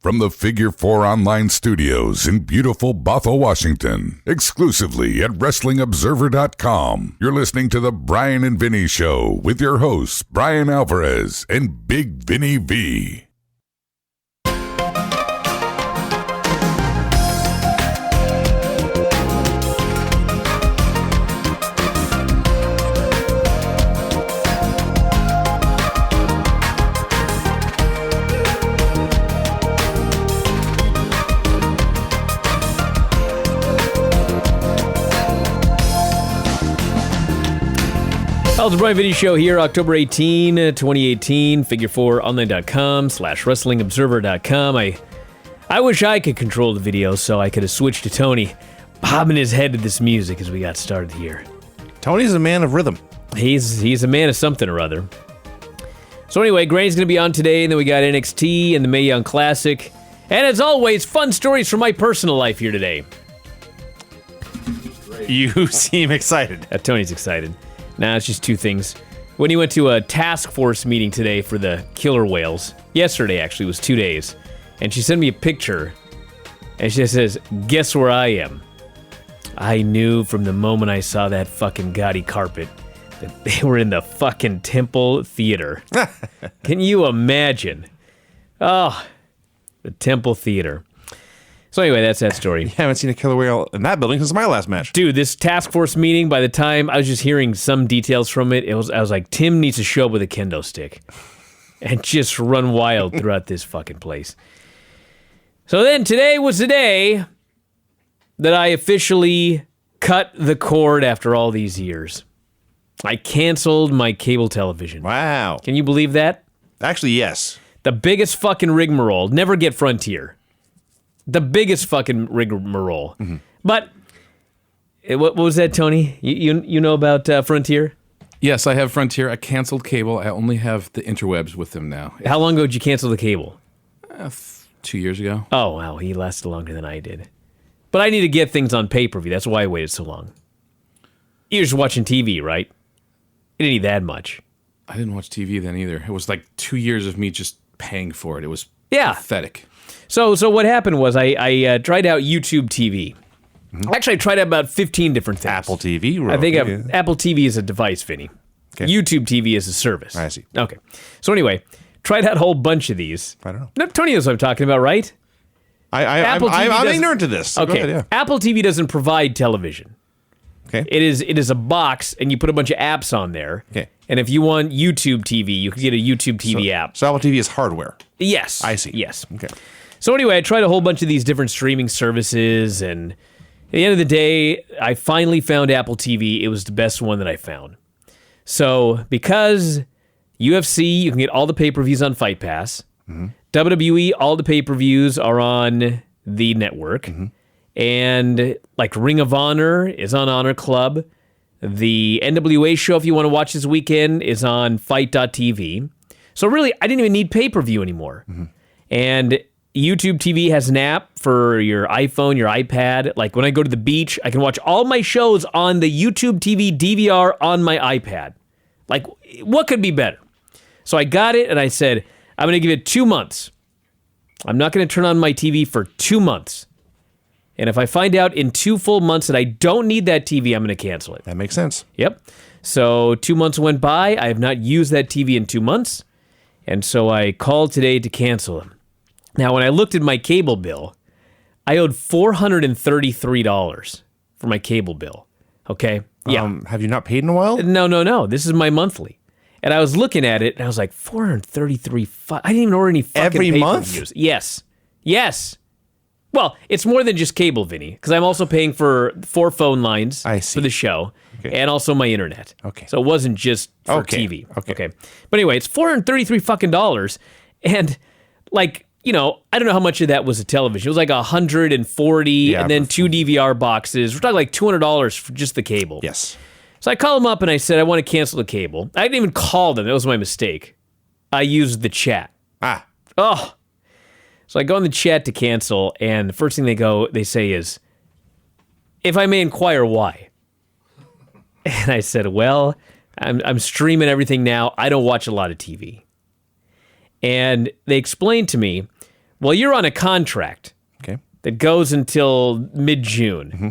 from the Figure 4 Online Studios in beautiful Bothell, Washington, exclusively at WrestlingObserver.com. You're listening to The Bryan and Vinny Show with your hosts, Brian Alvarez and Big Vinny V. Well, the Bryan Vinny Show here, October 18, 2018, figure4online.com/WrestlingObserver.com. I wish I could control the video so I could have switched to Tony bobbing his head to this music as we got started here. Tony's a man of rhythm. He's a man of something or other. So anyway, Granny's going to be on today, and then we got NXT and the Mae Young Classic. And as always, fun stories from my personal life here today. You seem excited. Tony's excited. Nah, it's just two things. When he went to a task force meeting today for the killer whales, yesterday actually, was 2 days, and she sent me a picture, and she says, guess where I am? I knew from the moment I saw that fucking gaudy carpet that they were in the fucking Temple Theater. Can you imagine? Oh, the Temple Theater. So anyway, that's that story. You haven't seen a killer whale in that building since my last match. Dude, this task force meeting, by the time I was just hearing some details from it, I was like, Tim needs to show up with a kendo stick and just run wild throughout this fucking place. So then today was the day that I officially cut the cord after all these years. I canceled my cable television. Wow. Can you believe that? Actually, yes. The biggest fucking rigmarole. Never get Frontier. The biggest fucking rigmarole. Mm-hmm. But, what was that, Tony? You know about Frontier? Yes, I have Frontier. I canceled cable. I only have the interwebs with them now. How long ago did you cancel the cable? 2 years ago. Oh, wow. He lasted longer than I did. But I need to get things on pay-per-view. That's why I waited so long. You're just watching TV, right? You didn't need that much. I didn't watch TV then either. It was like 2 years of me just paying for it. It was pathetic. So what happened was I tried out YouTube TV. Mm-hmm. Actually, I tried out about 15 different things. Apple TV? I think Apple TV is a device, Vinny. Okay. YouTube TV is a service. I see. Okay. So anyway, tried out a whole bunch of these. I don't know. No, Tony knows what I'm talking about, right? I'm ignorant to this. So okay. Go ahead, yeah. Apple TV doesn't provide television. Okay. It is a box, and you put a bunch of apps on there. Okay. And if you want YouTube TV, you can get a YouTube TV app. So Apple TV is hardware. Yes. I see. Yes. Okay. So anyway, I tried a whole bunch of these different streaming services, and at the end of the day, I finally found Apple TV. It was the best one that I found. So because UFC, you can get all the pay-per-views on Fight Pass. Mm-hmm. WWE, all the pay-per-views are on the network. Mm-hmm. And like Ring of Honor is on Honor Club. The NWA show, if you want to watch this weekend, is on Fight.tv. So really, I didn't even need pay-per-view anymore. Mm-hmm. And YouTube TV has an app for your iPhone, your iPad. Like when I go to the beach, I can watch all my shows on the YouTube TV DVR on my iPad. Like, what could be better? So I got it, and I said, I'm going to give it 2 months. I'm not going to turn on my TV for 2 months. And if I find out in 2 full months that I don't need that TV, I'm going to cancel it. That makes sense. Yep. So 2 months went by. I have not used that TV in 2 months. And so I called today to cancel them. Now, when I looked at my cable bill, I owed $433 for my cable bill. Okay? Yeah. Have you not paid in a while? No. This is my monthly. And I was looking at it, and I was like, $433. I didn't even order any fucking every month? Views. Yes. Well, it's more than just cable, Vinny, because I'm also paying for 4 phone lines for the show, and also my internet. Okay. So it wasn't just for TV. Okay. But anyway, it's $433 fucking dollars, and like, you know, I don't know how much of that was a television. It was like 140, and then 2 DVR boxes. We're talking like $200 for just the cable. Yes. So I called them up and I said, I want to cancel the cable. I didn't even call them. That was my mistake. I used the chat. Oh. So I go in the chat to cancel, and the first thing they say is, if I may inquire why. And I said, well, I'm streaming everything now. I don't watch a lot of TV. And they explained to me, Well, you're on a contract that goes until mid-June. Mm-hmm.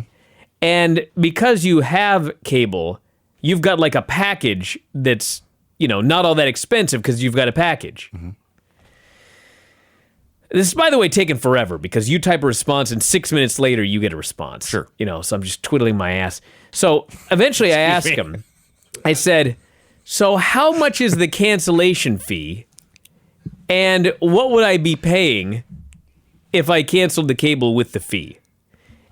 And because you have cable, you've got like a package that's, not all that expensive because you've got a package. Mm-hmm. This is, by the way, taking forever because you type a response and 6 minutes later you get a response. Sure. So I'm just twiddling my ass. So eventually I asked him, I said, so how much is the cancellation fee and what would I be paying if I canceled the cable with the fee?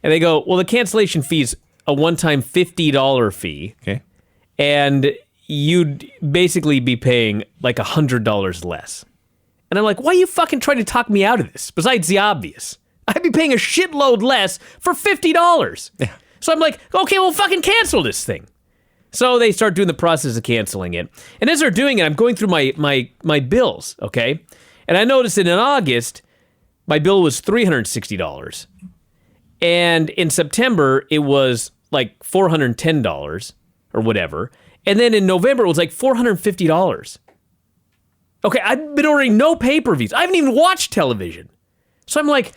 And they go, well, the cancellation fee is a one-time $50 fee. Okay. And you'd basically be paying like $100 less. And I'm like, why are you fucking trying to talk me out of this? Besides the obvious. I'd be paying a shitload less for $50. Yeah. So I'm like, okay, well, fucking cancel this thing. So they start doing the process of canceling it. And as they're doing it, I'm going through my bills, okay? And I noticed that in August, my bill was $360. And in September, it was like $410 or whatever. And then in November, it was like $450. Okay, I've been ordering no pay-per-views. I haven't even watched television. So I'm like,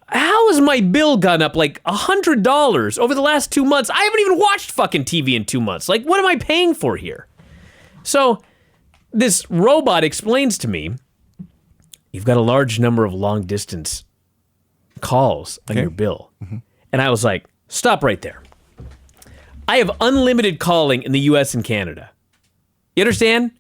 how has my bill gone up like $100 over the last 2 months? I haven't even watched fucking TV in 2 months. Like, what am I paying for here? So this robot explains to me, you've got a large number of long-distance calls on your bill. Mm-hmm. And I was like, stop right there. I have unlimited calling in the US and Canada. You understand?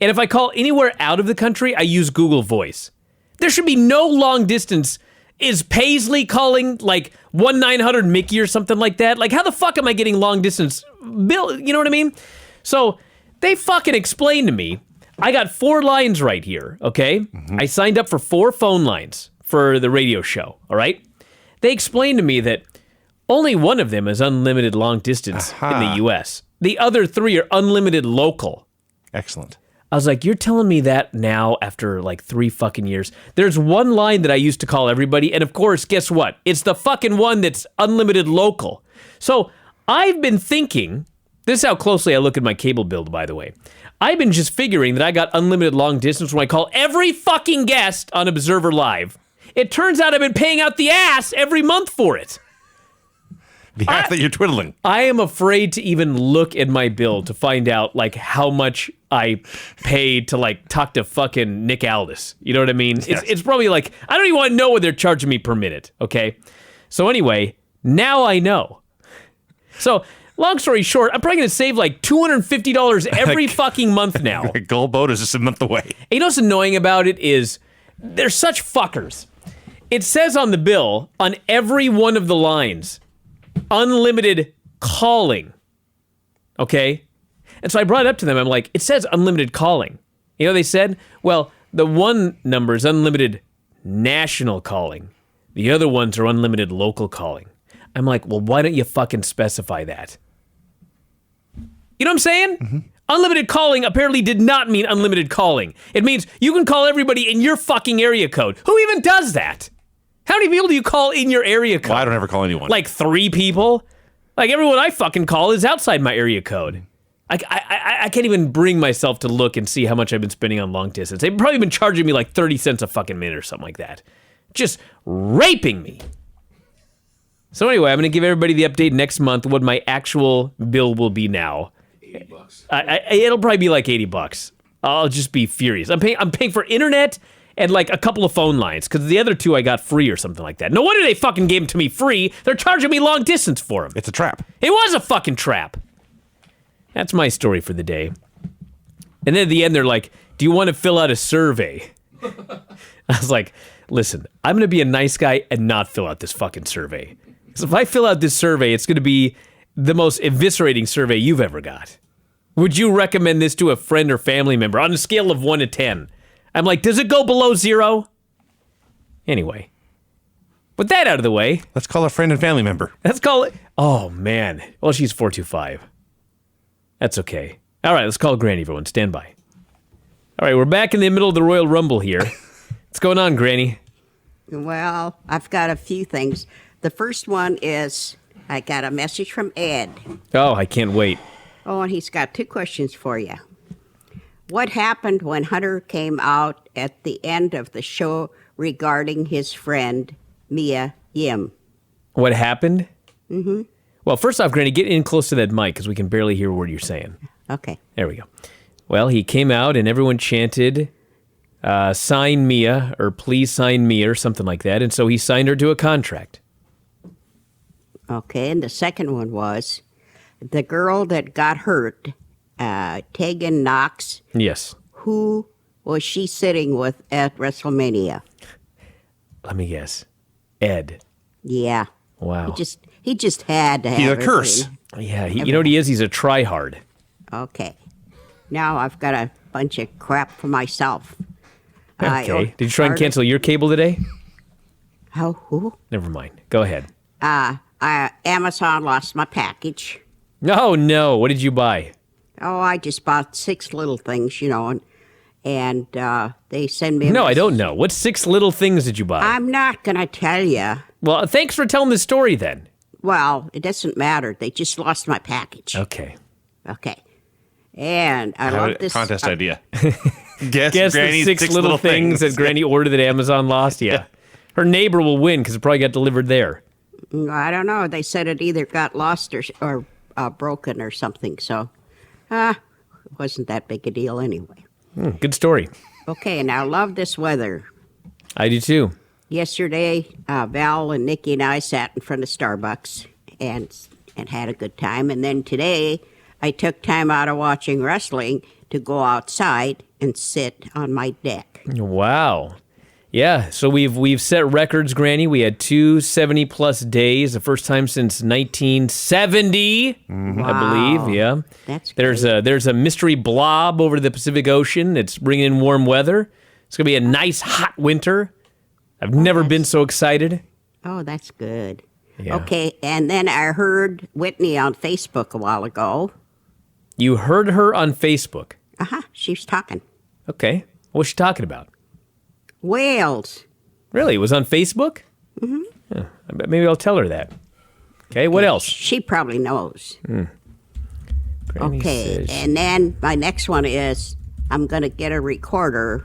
And if I call anywhere out of the country, I use Google Voice. There should be no long distance. Is Paisley calling like 1-900-Mickey or something like that? Like, how the fuck am I getting long distance bill? You know what I mean? So they fucking explained to me, I got 4 lines right here, okay? Mm-hmm. I signed up for 4 phone lines for the radio show, all right? They explained to me that only one of them is unlimited long distance in the US. The other 3 are unlimited local. Excellent. I was like, you're telling me that now after like 3 fucking years? There's one line that I used to call everybody, and of course, guess what? It's the fucking one that's unlimited local. So I've been thinking, this is how closely I look at my cable bill, by the way. I've been just figuring that I got unlimited long distance when I call every fucking guest on Observer Live. It turns out I've been paying out the ass every month for it. The ass that you're twiddling. I am afraid to even look at my bill to find out like how much I paid to like talk to fucking Nick Aldis. You know what I mean? Yes. It's probably like, I don't even want to know what they're charging me per minute, okay? So anyway, now I know. So long story short, I'm probably going to save like $250 every fucking month now. Gold boat is just a month away. And you know what's annoying about it is they're such fuckers. It says on the bill, on every one of the lines, unlimited calling. Okay? And so I brought it up to them. I'm like, it says unlimited calling. You know what they said? Well, the one number is unlimited national calling. The other ones are unlimited local calling. I'm like, well, why don't you fucking specify that? You know what I'm saying? Mm-hmm. Unlimited calling apparently did not mean unlimited calling. It means you can call everybody in your fucking area code. Who even does that? How many people do you call in your area code? Well, I don't ever call anyone. Like 3 people? Like everyone I fucking call is outside my area code. I can't even bring myself to look and see how much I've been spending on long distance. They've probably been charging me like 30 cents a fucking minute or something like that. Just raping me. So anyway, I'm going to give everybody the update next month what my actual bill will be now. $80. It'll probably be like $80. I'll just be furious. I'm paying for internet and like a couple of phone lines because the other 2 I got free or something like that. No wonder they fucking gave them to me free. They're charging me long distance for them. It's a trap. It was a fucking trap. That's my story for the day. And then at the end, they're like, do you want to fill out a survey? I was like, listen, I'm going to be a nice guy and not fill out this fucking survey. Because if I fill out this survey, it's going to be the most eviscerating survey you've ever got. Would you recommend this to a friend or family member on a scale of 1 to 10? I'm like, does it go below 0? Anyway, with that out of the way. Let's call a friend and family member. Let's call it. Oh, man. Well, she's 425. That's okay. All right, let's call Granny, everyone. Stand by. All right, we're back in the middle of the Royal Rumble here. What's going on, Granny? Well, I've got a few things. The first one is I got a message from Ed. Oh, I can't wait. Oh, and he's got 2 questions for you. What happened when Hunter came out at the end of the show regarding his friend Mae Young. What happened? Mm-hmm. Well, first off, Granny, get in close to that mic because we can barely hear what you're saying. Okay. There we go. Well, he came out and everyone chanted, sign Mia, or please sign Mia, or something like that. And so he signed her to a contract. Okay, and the second one was the girl that got hurt, Tegan Knox. Yes. Who was she sitting with at WrestleMania? Let me guess. Ed. Yeah. Wow. He just had to have He's a curse. Yeah, you know what he is? He's a tryhard. Okay. Now I've got a bunch of crap for myself. Okay. Did you try and cancel your cable today? Who? Never mind. Go ahead. Amazon lost my package. Oh, no. What did you buy? Oh, I just bought 6 little things, and they send me. No, I don't know. What 6 little things did you buy? I'm not gonna tell you. Well, thanks for telling the story then. Well, it doesn't matter. They just lost my package. Okay. Okay. And I love this contest idea. Guess the Granny's 6 little things that Granny ordered that Amazon lost? Yeah. Her neighbor will win because it probably got delivered there. I don't know. They said it either got lost or broken or something. So, it wasn't that big a deal anyway. Good story. Okay, and I love this weather. I do too. Yesterday, Val and Nikki and I sat in front of Starbucks and had a good time. And then today, I took time out of watching wrestling to go outside and sit on my deck. Wow. Yeah, so we've set records, Granny. We had 270-plus days, the first time since 1970, I believe. Yeah, That's there's a mystery blob over the Pacific Ocean. It's bringing in warm weather. It's gonna be a nice hot winter. I've never been so excited. Oh, that's good. Yeah. Okay, and then I heard Whitney on Facebook a while ago. You heard her on Facebook. She was talking. Okay, what's she talking about? Whales. Really? It was on Facebook? Mm-hmm. Yeah, I bet maybe I'll tell her that. Okay, what else? She probably knows. Granny Okay, says- and then my next one is I'm going to get a recorder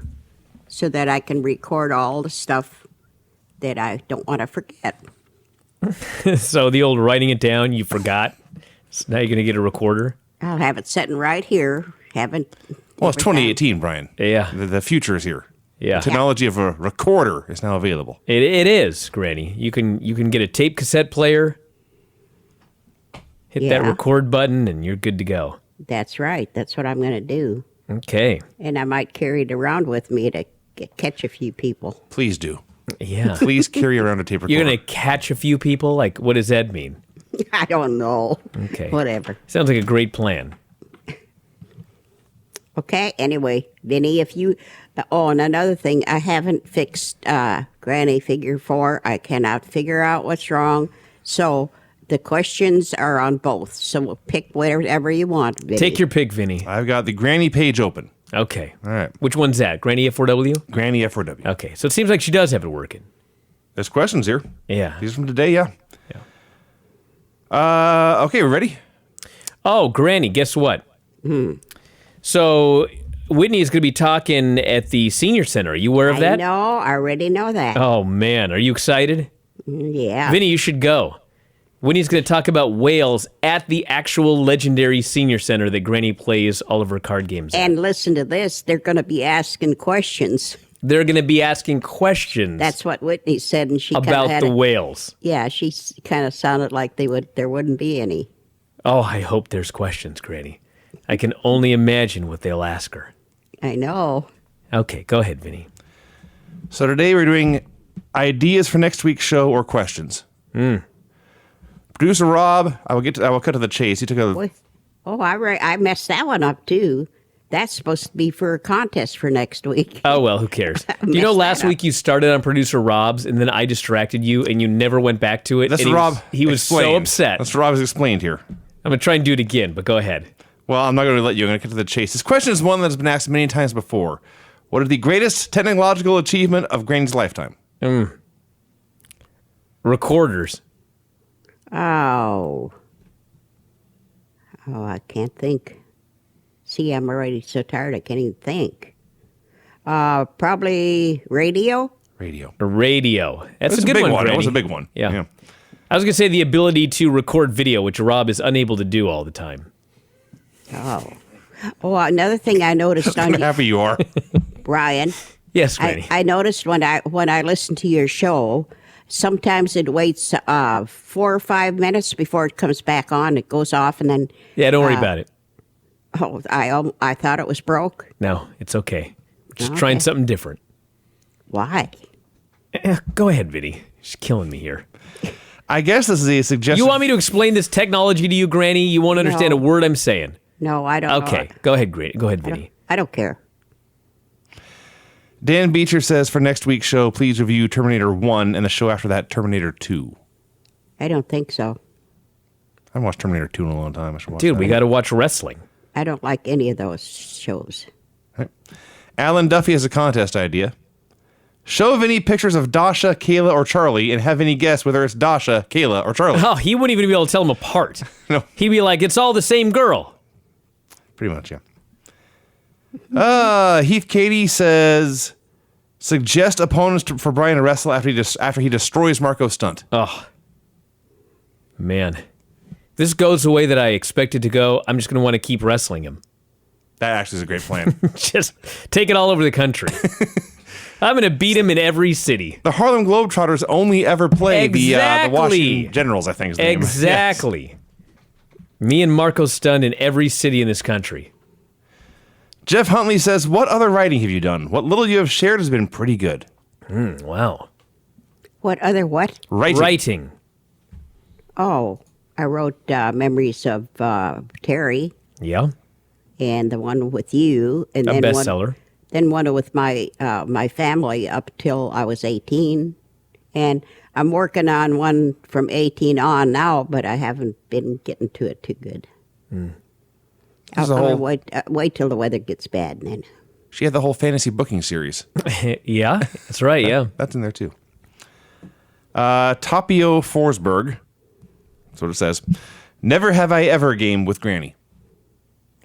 so that I can record all the stuff that I don't want to forget. So the old writing it down, you forgot. So now you're going to get a recorder? I'll have it sitting right here. Well, it's 2018, Brian. Yeah. The future is here. Yeah. The technology of a recorder is now available. It is, Granny. You can get a tape cassette player, hit that Yeah. record button, and you're good to go. That's right. That's what I'm going to do. Okay. And I might carry it around with me to catch a few people. Please do. Yeah. Please carry around a tape recorder. You're going to catch a few people? Like, what does that mean? I don't know. Okay. Whatever. Sounds like a great plan. Okay. Anyway, Vinny, if you... Oh, and another thing, I haven't fixed Granny Figure 4. I cannot figure out what's wrong. So the questions are on both. So we'll pick whatever you want, Vinny. Take your pick, Vinny. I've got the Granny page open. Okay. All right. Which one's that? Granny F4W? Granny F4W. Okay. So it seems like she does have it working. There's questions here. Yeah. These are from today, yeah. Okay, we're ready? Oh, Granny, guess what? So Whitney is going to be talking at the senior center. Are you aware of that? I know. I already know that. Oh, man. Are you excited? Yeah. Vinny, you should go. Whitney's going to talk about whales at the actual legendary senior center that Granny plays all of her card games at. And listen to this. They're going to be asking questions. They're going to be asking questions That's what Whitney said, and she kind of about had the it. whales. Yeah, she kind of sounded like there wouldn't be any. Oh, I hope there's questions, Granny. I can only imagine what they'll ask her. I know. Okay, go ahead, Vinny. So today we're doing ideas for next week's show or questions. Producer Rob, I will cut to the chase. He took a Boy. Oh, I messed that one up too. That's supposed to be for a contest for next week. Oh, well, who cares? Do you know Messed last that up. week you started on Producer Rob's and then I distracted you and you never went back to it? That's and Rob. He was so explained. upset. That's what Rob has explained here. I'm going to try and do it again, but go ahead. Well, I'm not going to let you. I'm going to cut to the chase. This question is one that has been asked many times before. What is the greatest technological achievement of Granny's lifetime? Recorders. Oh, I can't think. See, I'm already so tired I can't even think. Probably radio? Radio. That's It's a good big one, one. It Granny. was a big one. Yeah. I was going to say the ability to record video, which Rob is unable to do all the time. Oh. Oh, another thing I noticed on I'm happy you are. Brian. Yes, Granny. I noticed when I listen to your show, sometimes it waits 4 or 5 minutes before it comes back on. It goes off and then. Yeah, don't worry about it. Oh, I thought it was broke. No, it's okay. Just Okay. trying something different. Why? Go ahead, Vinny. She's killing me here. I guess this is a suggestion. You want me to explain this technology to you, Granny? You won't understand No. a word I'm saying. No, I don't. Okay, go ahead, Granny. Go ahead, Vinny. I don't care. Dan Beecher says for next week's show, please review Terminator 1 and the show after that, Terminator 2. I don't think so. I haven't watched Terminator 2 in a long time. I should watch Dude, that. we got to watch wrestling. I don't like any of those shows. Alan Duffy has a contest idea. Show Vinny pictures of Dasha, Kayla, or Charlie and have Vinny guess whether it's Dasha, Kayla, or Charlie. Oh, he wouldn't even be able to tell them apart. No. He'd be like, it's all the same girl. Pretty much, yeah. Heath Cady says, suggest opponents for Bryan to wrestle after he destroys Marco's stunt. Oh, man. This goes the way that I expected to go. I'm just going to want to keep wrestling him. That actually is a great plan. Just take it all over the country. I'm going to beat him in every city. The Harlem Globetrotters only ever play the Exactly. Washington Generals, I think is the name. Exactly. Yes. Me and Marco stunned in every city in this country. Jeff Huntley says, what other writing have you done? What little you have shared has been pretty good. Wow. What other what? Writing. Oh, I wrote Memories of Terry Yeah. and the one with you. And A then bestseller. Then one with my family up till I was 18. And I'm working on one from 18 on now, but I haven't been getting to it too good. There's a I'll whole- wait till the weather gets bad and then. She had the whole fantasy booking series. Yeah, that's right, yeah. That's in there too. Tapio Forsberg. That's what it says. Never have I ever game with Granny.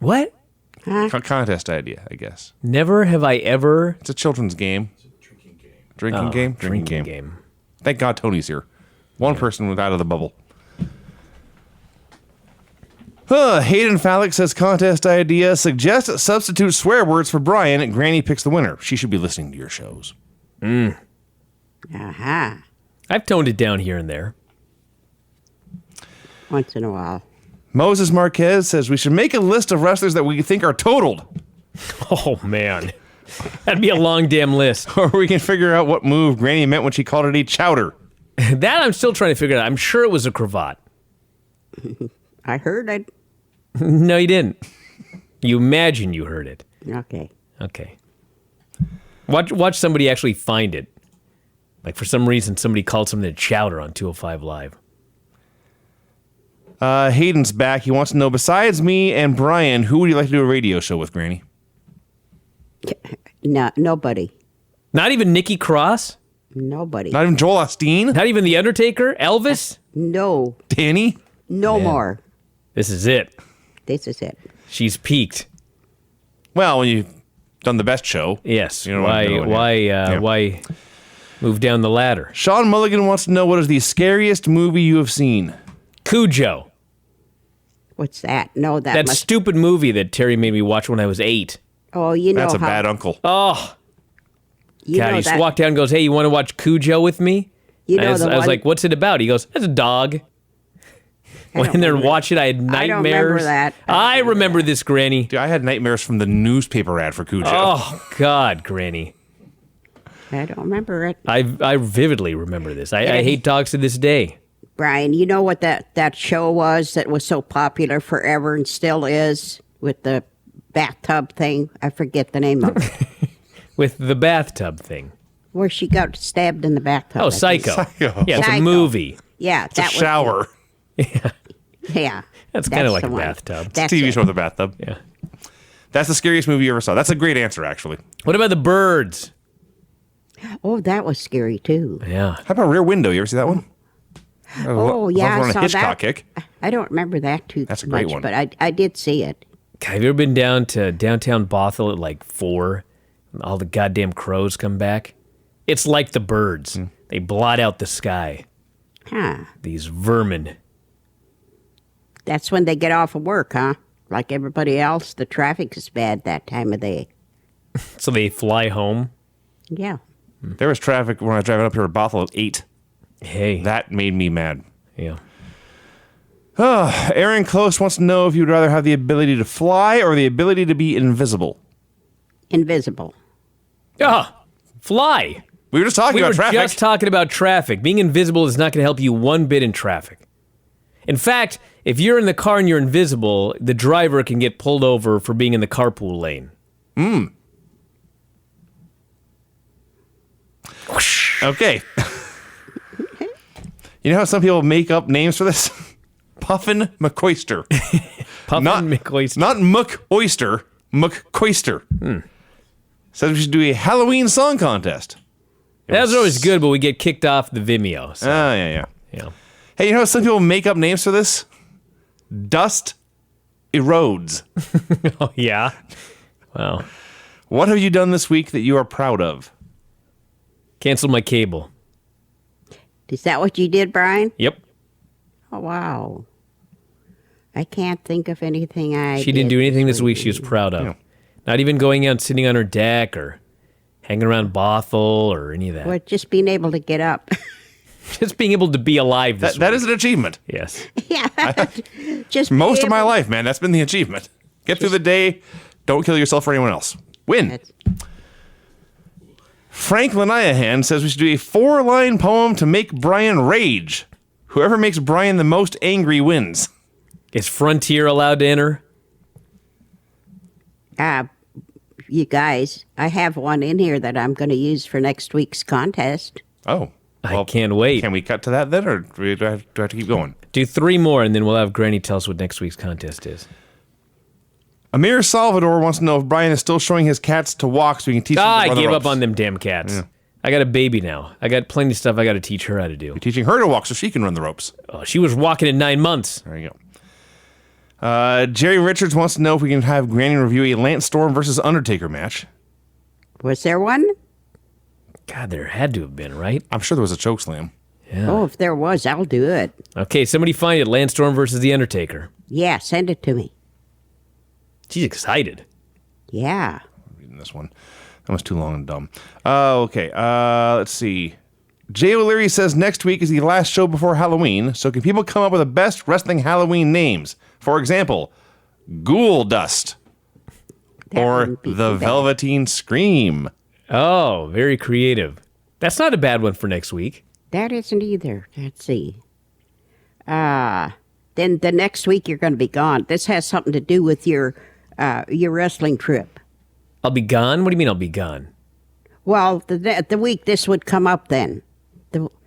What? Contest idea, I guess. Never have I ever... It's a children's game. Drinking game? Drinking game. Thank God Tony's here. One person was out of the bubble. Hayden Fallick says contest idea. Suggest substitute swear words for Bryan. Granny picks the winner. She should be listening to your shows. Aha. I've toned it down here and there. Once in a while. Moses Marquez says we should make a list of wrestlers that we think are totaled. Oh, man. That'd be a long damn list. Or we can figure out what move Granny meant when she called it a chowder. That I'm still trying to figure out. I'm sure it was a cravat. I heard it. No, you didn't. You imagine you heard it. Okay. Okay. Watch somebody actually find it. Like, for some reason, somebody called something a chowder on 205 Live. Hayden's back. He wants to know, besides me and Bryan, who would you like to do a radio show with, Granny? No, nobody. Not even Nikki Cross? Nobody. Not even Joel Osteen? Not even The Undertaker? Elvis? No. Danny? No more. This is it. This is it. She's peaked. Well, when you've done the best show. Yes. You know what I'm doing, Why move down the ladder? Sean Mulligan wants to know, what is the scariest movie you have seen? Cujo. What's that? No, that That must. stupid movie that Terry made me watch when I was 8. Oh, you know That's a how. bad uncle. Oh, You God. know He just that. walked down and goes, hey, you want to watch Cujo with me? You And know I was, the I was one- like, what's it about? He goes, it's a dog. I Went don't in there and remember- watched it. I had I don't nightmares. remember that. I remember this, Granny. Dude, I had nightmares from the newspaper ad for Cujo. Oh, God, Granny. I don't remember it. I vividly remember this. I hate dogs to this day. Brian, you know what that show was that was so popular forever and still is with the bathtub thing? I forget the name of it. With the bathtub thing. Where she got stabbed in the bathtub. Oh, I think. Psycho. Psycho. Yeah, it's a Psycho. movie. Yeah, It's a that was shower. Yeah. That's kind of like the a one. bathtub. That's TV it. show with a bathtub. Yeah. That's the scariest movie you ever saw. That's a great answer, actually. What about the birds? Oh, that was scary too. Yeah. How about Rear Window? You ever see that one? Oh, yeah, on I a saw Hitchcock that. kick. I don't remember that too That's a much, great one. but I did see it. God, have you ever been down to downtown Bothell at like 4? And all the goddamn crows come back? It's like the birds. They blot out the sky. Huh. These vermin. That's when they get off of work, huh? Like everybody else, the traffic is bad that time of day. So they fly home. Yeah. There was traffic when I was driving up here at Bothell at 8. Hey. That made me mad. Yeah. Aaron Close wants to know if you'd rather have the ability to fly or the ability to be invisible. Invisible. Fly. We were just talking about traffic. We were just talking about traffic. Being invisible is not going to help you one bit in traffic. In fact, if you're in the car and you're invisible, the driver can get pulled over for being in the carpool lane. Okay. You know how some people make up names for this? Puffin McCoyster. Puffin McCoyster. Not McOyster, McCoyster. Says we should do a Halloween song contest. That's always good, but we get kicked off the Vimeo. So, Yeah. yeah. Hey, you know how some people make up names for this? Dust erodes. Oh, yeah? Wow. What have you done this week that you are proud of? Canceled my cable. Is that what you did, Brian? Yep. Oh, wow. I can't think of anything She didn't do anything this week she was proud of. Yeah. Not even going out and sitting on her deck or hanging around Bothell or any of that. Well, just being able to get up. Just being able to be alive this That week. is an achievement. Yes. Yeah. Just Most be of my able- life, man. That's been the achievement. Get through the day. Don't kill yourself or anyone else. Win. That's- Frank Laniahan says we should do a 4-line poem to make Brian rage. Whoever makes Brian the most angry wins. Is Frontier allowed to enter? You guys, I have one in here that I'm going to use for next week's contest. Oh. I can't wait. Can we cut to that then, or do I have to keep going? Do 3 more, and then we'll have Granny tell us what next week's contest is. Amir Salvador wants to know if Brian is still showing his cats to walk so we can teach them to I run the gave ropes. up on them damn cats. I got a baby now. I got plenty of stuff I got to teach her how to do. Teaching her to walk so she can run the ropes. Oh, she was walking at 9 months. There you go. Jerry Richards wants to know if we can have Granny review a Lance Storm versus Undertaker match. Was there one? God, there had to have been, right? I'm sure there was a choke slam. Yeah. Oh, if there was, I'll do it. Okay, somebody find it. Lance Storm versus The Undertaker. Yeah, send it to me. She's excited. Yeah. Reading this one. That was too long and dumb. Okay. Let's see. Jay O'Leary says next week is the last show before Halloween, so can people come up with the best wrestling Halloween names? For example, Ghoul Dust That or wouldn't be The too bad. Velveteen Scream. Oh, very creative. That's not a bad one for next week. That isn't either. Let's see. Then the next week you're going to be gone. This has something to do with your wrestling trip. I'll be gone? What do you mean I'll be gone? Well, the week this would come up then.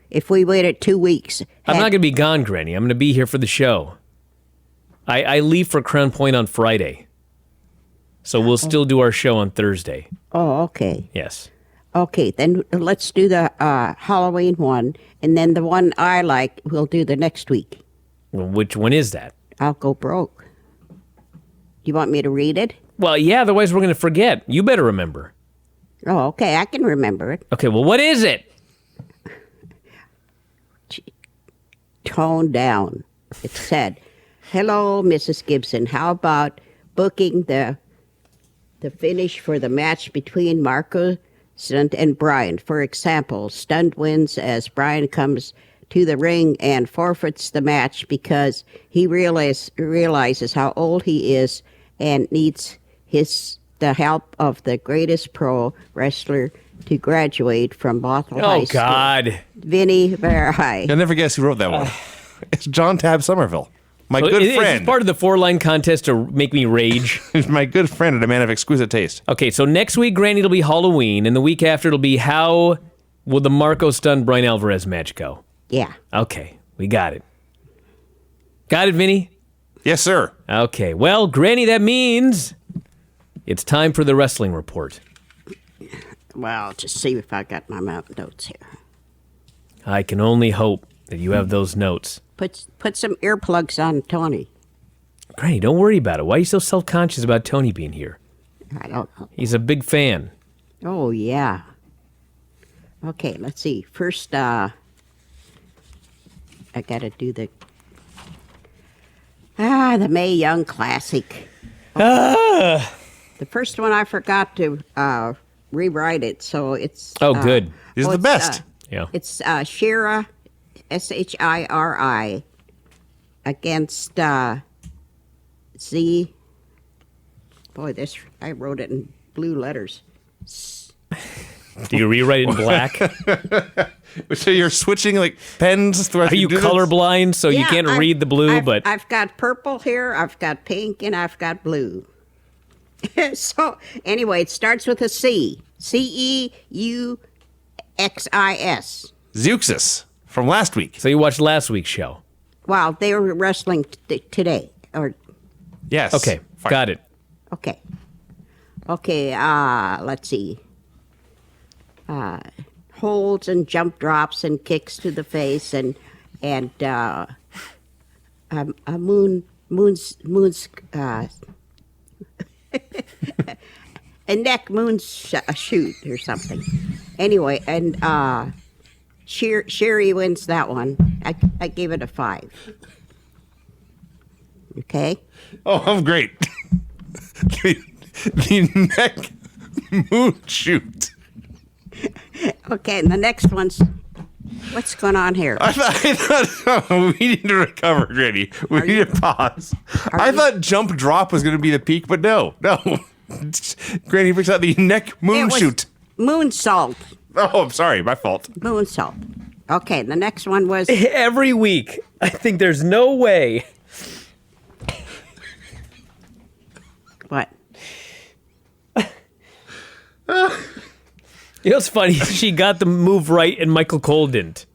If we waited 2 weeks. I'm not going to be gone, Granny. I'm going to be here for the show. I leave for Crown Point on Friday. So we'll still do our show on Thursday. Oh, okay. Yes. Okay, then let's do the Halloween one, and then the one I like, we'll do the next week. Well, which one is that? I'll go broke. You want me to read it? Well, yeah, otherwise we're going to forget. You better remember. Oh, okay, I can remember it. Okay, well, what is it? Tone down. It said, "Hello, Mrs. Gibson. How about booking the finish for the match between Marco Stunt and Brian? For example, Stunt wins as Brian comes to the ring and forfeits the match because he realizes how old he is and needs the help of the greatest pro wrestler to graduate from Bothell High Oh, School. God. Vinny Granny. You'll never guess who wrote that one. It's John Tab Somerville. My So good is friend. this part of the 4-line contest to make me rage? My good friend and a man of exquisite taste. Okay, so next week, Granny, it'll be Halloween, and the week after, it'll be how will the Marco Stunt Brian Alvarez match go? Yeah. Okay, we got it. Got it, Vinny? Yes, sir. Okay, well, Granny, that means it's time for the wrestling report. Well, just see if I got my notes here. I can only hope that you have those notes. Put some earplugs on Tony. Granny, don't worry about it. Why are you so self-conscious about Tony being here? I don't know. He's a big fan. Oh, yeah. Okay, let's see. First, I got to do the Mae Young Classic. Okay. The first one I forgot to rewrite it, so it's... good. These are the best. Yeah. It's Shira, Shiri, against Z. Boy, I wrote it in blue letters. Do you rewrite it in black? So you're switching like pens throughout. Are you colorblind so you can't read the blue? But I've got purple here, I've got pink, and I've got blue. So anyway, it starts with a C. Ceuxis. Zeuxis from last week. So you watched last week's show. Wow, they were wrestling today. Yes. Okay, Fine. got it. Okay. Let's see. Holds and jump drops and kicks to the face and a moon's a neck shoot or something. Anyway, and Sherry wins that one. I gave it a 5. Okay. Oh, I'm great. the neck moon shoot. Okay, and the next one's what's going on here? I thought we need to recover, Granny. We need to pause. I thought jump drop was going to be the peak, but no. Granny brings out the neck moon shoot. Moonsault. Oh, I'm sorry, my fault. Moonsault. Okay, the next one was Every week, I think there's no way. what? You know what's funny? She got the move right and Michael Cole didn't.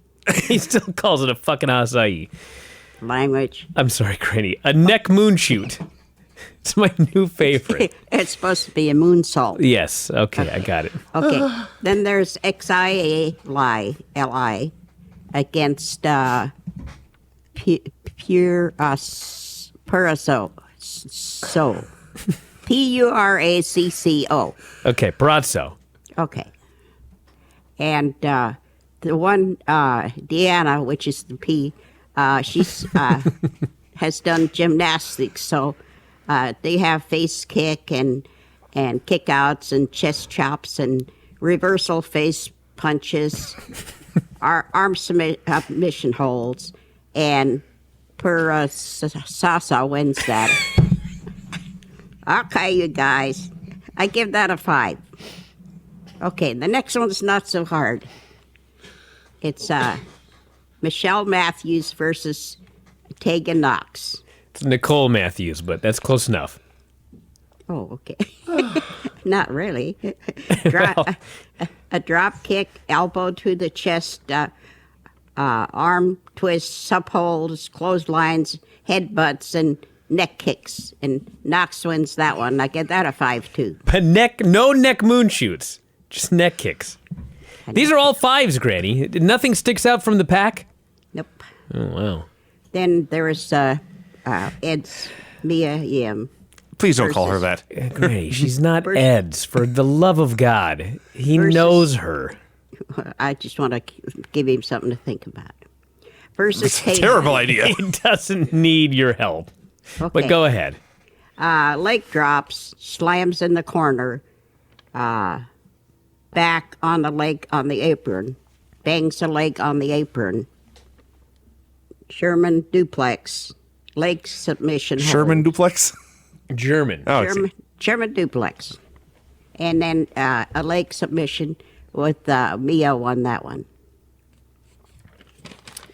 He still calls it a fucking acai. Language. I'm sorry, Granny. A neck moon shoot. It's my new favorite. It's supposed to be a moonsault. Yes. Okay, I got it. Okay. Then there's XIA LI against Pure Purazo. So Puracco. Okay, Brazzo. Okay. And the one Deanna, which is the P, she's has done gymnastics, so they have face kick and kickouts and chest chops and reversal face punches, arm submission holds, and Sasa wins that. Okay, you guys, I give that a 5. Okay, the next one's not so hard. It's Michelle Matthews versus Tegan Knox. It's Nicole Matthews, but that's close enough. Oh, okay. Not really. A drop kick, elbow to the chest, arm twists, sub holds, clotheslines, headbutts, and neck kicks. And Knox wins that one. I get that a 5 too. But no neck moon shoots, just neck kicks. These are all 5s, Granny. Nothing sticks out from the pack? Nope. Oh, wow. Then there is Ed's Mia Yim. Please don't call her that. Granny, she's not Ed's. For the love of God. He knows her. I just want to give him something to think about. Versus Kate. Terrible idea. He doesn't need your help. Okay. But go ahead. Leg drops, slams in the corner, back on the leg on the apron, bangs the leg on the apron. Sherman duplex, leg submission. Sherman duplex? German. Oh, I see. Sherman duplex. And then a leg submission with Mia won that one.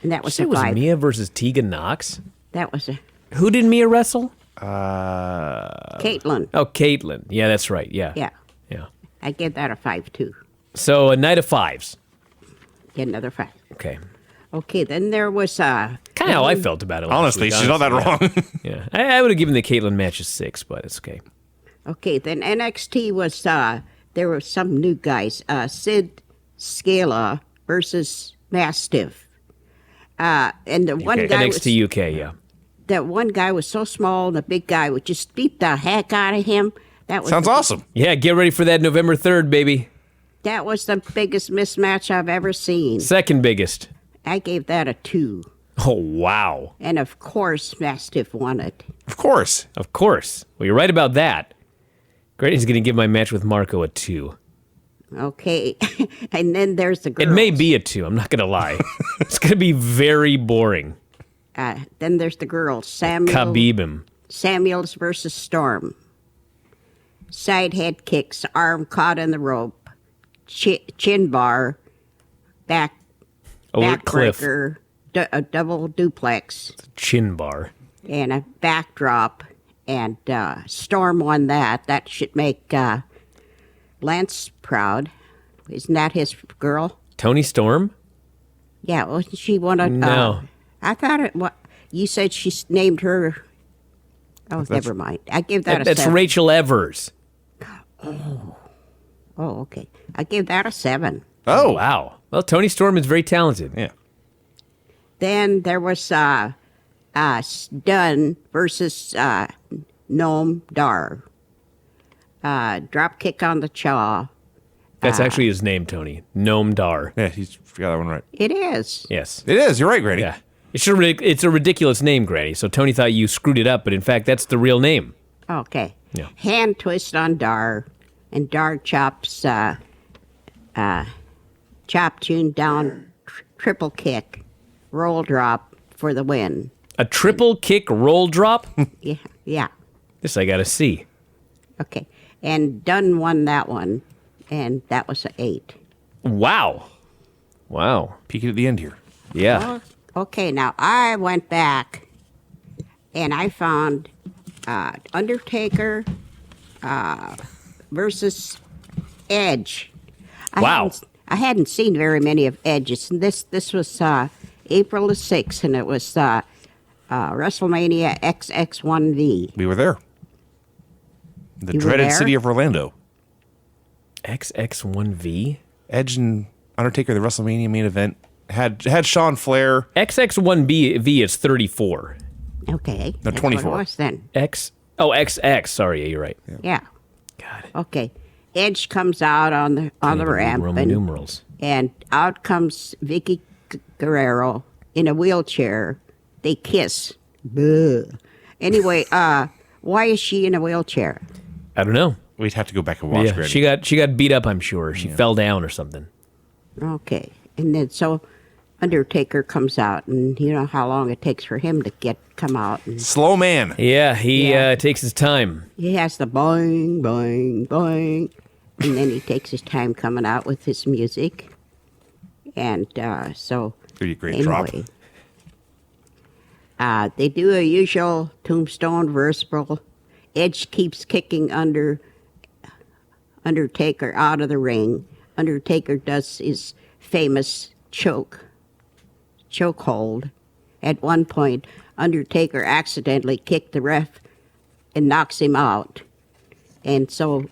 And that was It a was 5. Mia versus Tegan Knox? That was a Who did Mia wrestle? Caitlin. Oh, Caitlin. Yeah, that's right. Yeah. Yeah. Yeah. I give that a 5 too. So a night of 5s. Get another 5. Okay. Okay, then there was Kind of how I felt about it. last Honestly, week, she's not that wrong. Yeah. I would have given the Caitlin match a 6, but it's okay. Okay, then NXT was there were some new guys. Sid Scala versus Mastiff. And the one guy NXT UK, yeah. that one guy was so small and the big guy would just beat the heck out of him. That was Sounds awesome. Yeah, get ready for that November 3rd, baby. That was the biggest mismatch I've ever seen. Second biggest. I gave that a 2. Oh, wow. And of course, Mastiff won it. Of course. Of course. Well, you're right about that. Grady's going to give my match with Marco a 2. Okay. And then there's the girls. It may be a 2. I'm not going to lie. It's going to be very boring. Then there's the girls. Khabibim. Samuels versus Storm. Side head kicks, arm caught in the rope, chin bar, backbreaker, a double duplex. Chin bar. And a backdrop. And Storm won that. That should make Lance proud. Isn't that his girl? Tony Storm? Yeah, wasn't she one of... No. I thought it... What, you said she named her... Oh, never mind. I give that a 7. That's Rachel Evers. Oh, okay. I give that a 7. Oh. Wow. Well, Tony Storm is very talented. Yeah. Then there was Dunn versus Noam Dar. Drop kick on the jaw. That's actually his name, Tony. Noam Dar. Yeah, he's got that one right. It is. Yes. It is. You're right, Grady. Yeah. It's a ridiculous name, Granny. So Tony thought you screwed it up, but in fact, that's the real name. Okay. Yeah. Hand twist on Dar, and Dar chops chop tune down, triple kick, roll drop for the win. A triple kick roll drop? Yeah. This I got to see. Okay. And Dunn won that one, and that was an 8. Wow. Peeking at the end here. Yeah. Okay, now I went back and I found Undertaker versus Edge. Wow. I hadn't seen very many of Edge's. And this was April the 6th, and it was WrestleMania XX1V. We were there. The You were dreaded there? city of Orlando. XX1V? Edge and Undertaker, the WrestleMania main event, had Sean Flair. XX1V is 34. Okay. No, that's 24. What it was then. XX. Sorry, yeah, you're right. Yeah. God. Okay. Edge comes out on the ramp, Roman numerals. and out comes Vicky Guerrero in a wheelchair. They kiss. Buh. Anyway, why is she in a wheelchair? I don't know. We'd have to go back and watch. Yeah, Grady. she got beat up, I'm sure. She fell down or something. Okay. And then so Undertaker comes out, and you know how long it takes for him to come out. And Slow man. Yeah, he Yeah. takes his time. he has the boing, boing, boing. And then he takes his time coming out with his music. And so Pretty great drop. anyway, they do a usual tombstone versatile. Edge keeps kicking Undertaker out of the ring. Undertaker does his famous chokehold. At one point, Undertaker accidentally kicked the ref and knocks him out. And so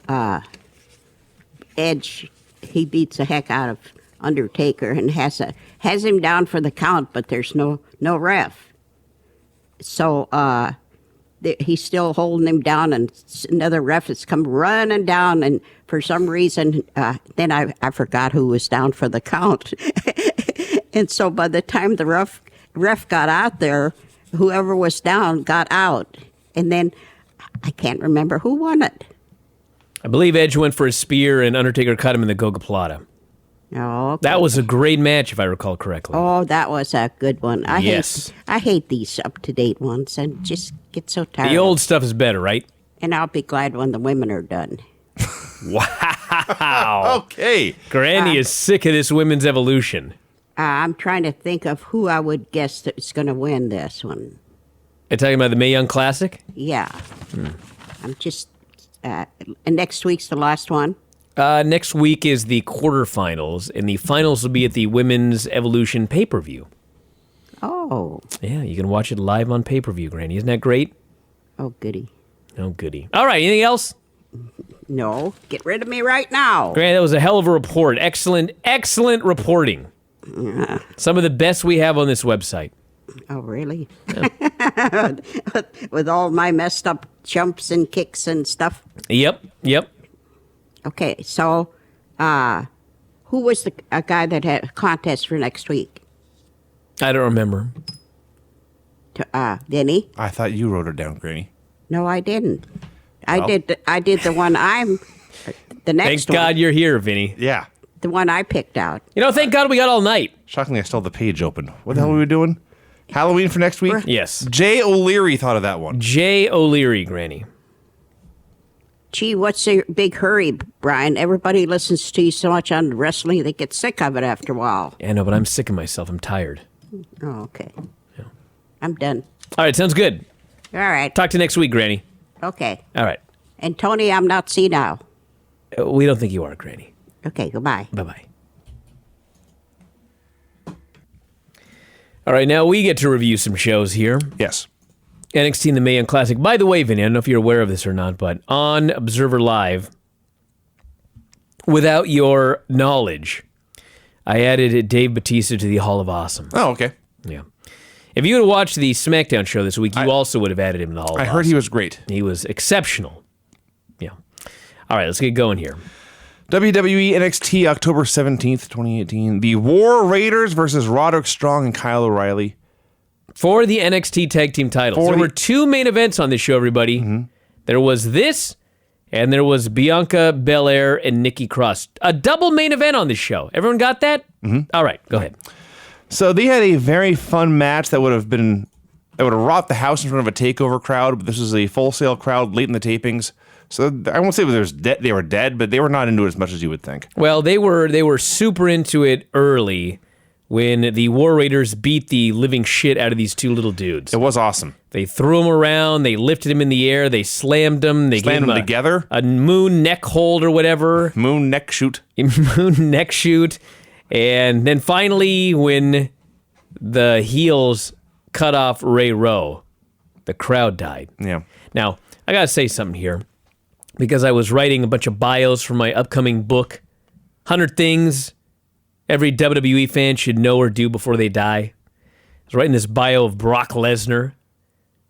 Edge, he beats the heck out of Undertaker and has him down for the count, but there's no ref. So he's still holding him down, and another ref has come running down, and for some reason, then I forgot who was down for the count. And so by the time the ref got out there, whoever was down got out. And then I can't remember who won it. I believe Edge went for a spear and Undertaker cut him in the Gogoplata. Oh, okay. That was a great match, if I recall correctly. Oh, that was a good one. Yes. I hate these up-to-date ones and just get so tired. The old stuff is better, right? And I'll be glad when the women are done. Wow. Okay. Granny is sick of this women's evolution. I'm trying to think of who I would guess that's going to win this one. Are you talking about the Mae Young Classic? Yeah. I'm just... and next week's the last one. Next week is the quarterfinals, and the finals will be at the Women's Evolution pay-per-view. Oh. Yeah, you can watch it live on pay-per-view, Granny. Isn't that great? Oh, goody. Oh, goody. All right, anything else? No. Get rid of me right now. Granny, that was a hell of a report. Excellent reporting. Some of the best we have on this website. Oh, really? With all my messed up jumps and kicks and stuff? Yep. Okay, so Who was a guy that had a contest for next week? I don't remember. Vinny? I thought you wrote it down, Granny. No, I didn't. Well. I did the one the next Thank one. God you're here, Vinny. Yeah. The one I picked out. Thank God we got all night. Shockingly, I still have the page open. What the hell are we doing? Halloween for next week? Yes. Jay O'Leary thought of that one. Jay O'Leary, Granny. Gee, what's the big hurry, Brian? Everybody listens to you so much on wrestling, they get sick of it after a while. Yeah, no, but I'm sick of myself. I'm tired. Oh, okay. I'm done. All right, sounds good. All right. Talk to you next week, Granny. Okay. All right. And Tony, I'm not senile. We don't think you are, Granny. Okay, goodbye. Bye-bye. All right, now we get to review some shows here. Yes. NXT and the Mae Young Classic. By the way, Vinny, I don't know if you're aware of this or not, but on Observer Live, without your knowledge, I added Dave Bautista to the Hall of Awesome. Oh, okay. Yeah. If you would have watched the SmackDown show this week, you also would have added him to the Hall of I Awesome. heard he was great. He was exceptional. Yeah. All right, let's get going here. WWE NXT October 17th, 2018. The War Raiders versus Roderick Strong and Kyle O'Reilly. For the NXT Tag Team titles. There were two main events on this show, everybody. Mm-hmm. There was this, and there was Bianca Belair and Nikki Cross. A double main event on this show. Everyone got that? Mm-hmm. All right, go ahead. So they had a very fun match that would have rocked the house in front of a takeover crowd, but this was a Full Sail crowd late in the tapings. So I won't say they were dead, but they were not into it as much as you would think. Well, they were super into it early when the War Raiders beat the living shit out of these two little dudes. It was awesome. They threw them around, they lifted them in the air, they slammed them, they Slammed gave them together. A moon neck hold or whatever. Moon neck shoot. Moon neck shoot. And then finally, when the heels cut off Ray Rowe, the crowd died. Yeah. Now, I got to say something here, because I was writing a bunch of bios for my upcoming book, 100 Things Every WWE Fan Should Know or Do Before They Die. I was writing this bio of Brock Lesnar,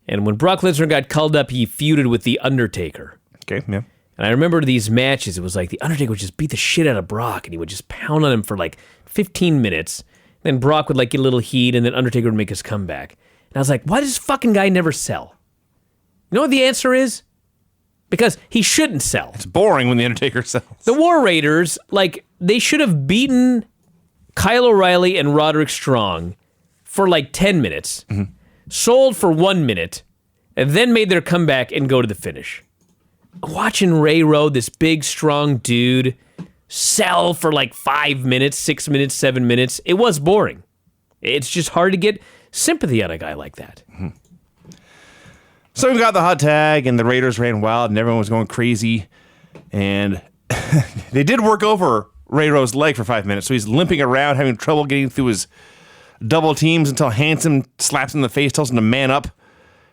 and when Brock Lesnar got called up, he feuded with The Undertaker. Okay, yeah. And I remember these matches, it was like The Undertaker would just beat the shit out of Brock, and he would just pound on him for like 15 minutes. Then Brock would like get a little heat, and then Undertaker would make his comeback. And I was like, why does this fucking guy never sell? You know what the answer is? Because he shouldn't sell. It's boring when The Undertaker sells. The War Raiders, they should have beaten Kyle O'Reilly and Roderick Strong for 10 minutes, sold for 1 minute, and then made their comeback and go to the finish. Watching Ray Rowe, this big, strong dude, sell for 5 minutes, 6 minutes, 7 minutes, it was boring. It's just hard to get sympathy on a guy like that. Mm-hmm. So we got the hot tag, and the Raiders ran wild, and everyone was going crazy. And they did work over Ray Rowe's leg for 5 minutes, so he's limping around, having trouble getting through his double teams until Hanson slaps him in the face, tells him to man up.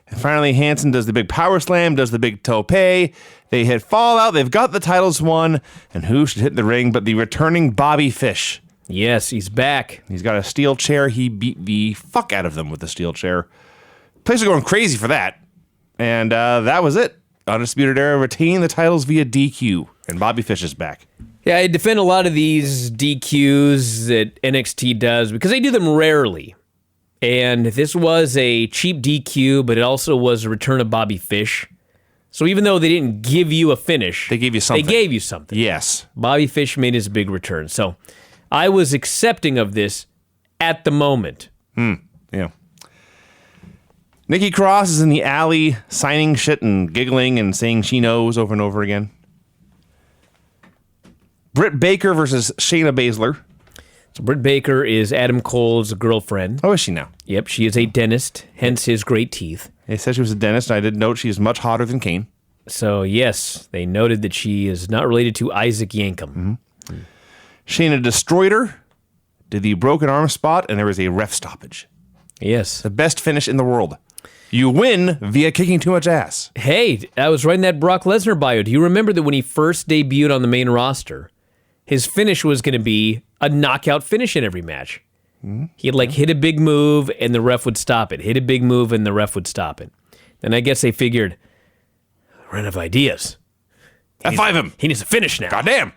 And finally, Hanson does the big power slam, does the big tope. They hit Fallout. They've got the titles won. And who should hit the ring but the returning Bobby Fish? Yes, he's back. He's got a steel chair. He beat the fuck out of them with the steel chair. Place was going crazy for that. And that was it. Undisputed Era retaining the titles via DQ. And Bobby Fish is back. Yeah, I defend a lot of these DQs that NXT does because they do them rarely. And this was a cheap DQ, but it also was a return of Bobby Fish. So even though they didn't give you a finish, they gave you something. They gave you something. Yes. Bobby Fish made his big return. So I was accepting of this at the moment. Yeah. Nikki Cross is in the alley signing shit and giggling and saying she knows over and over again. Britt Baker versus Shayna Baszler. So Britt Baker is Adam Cole's girlfriend. How is she now? Yep, she is a dentist, hence his great teeth. They said she was a dentist, and I did note she is much hotter than Kane. So, yes, they noted that she is not related to Isaac Yankem. Mm-hmm. Shayna destroyed her, did the broken arm spot, and there was a ref stoppage. Yes. The best finish in the world. You win via kicking too much ass. Hey, I was writing that Brock Lesnar bio. Do you remember that when he first debuted on the main roster, his finish was going to be a knockout finish in every match? He'd hit a big move and the ref would stop it. Hit a big move and the ref would stop it. And I guess they figured, run out of ideas. F5 him. He needs a finish now. Goddamn.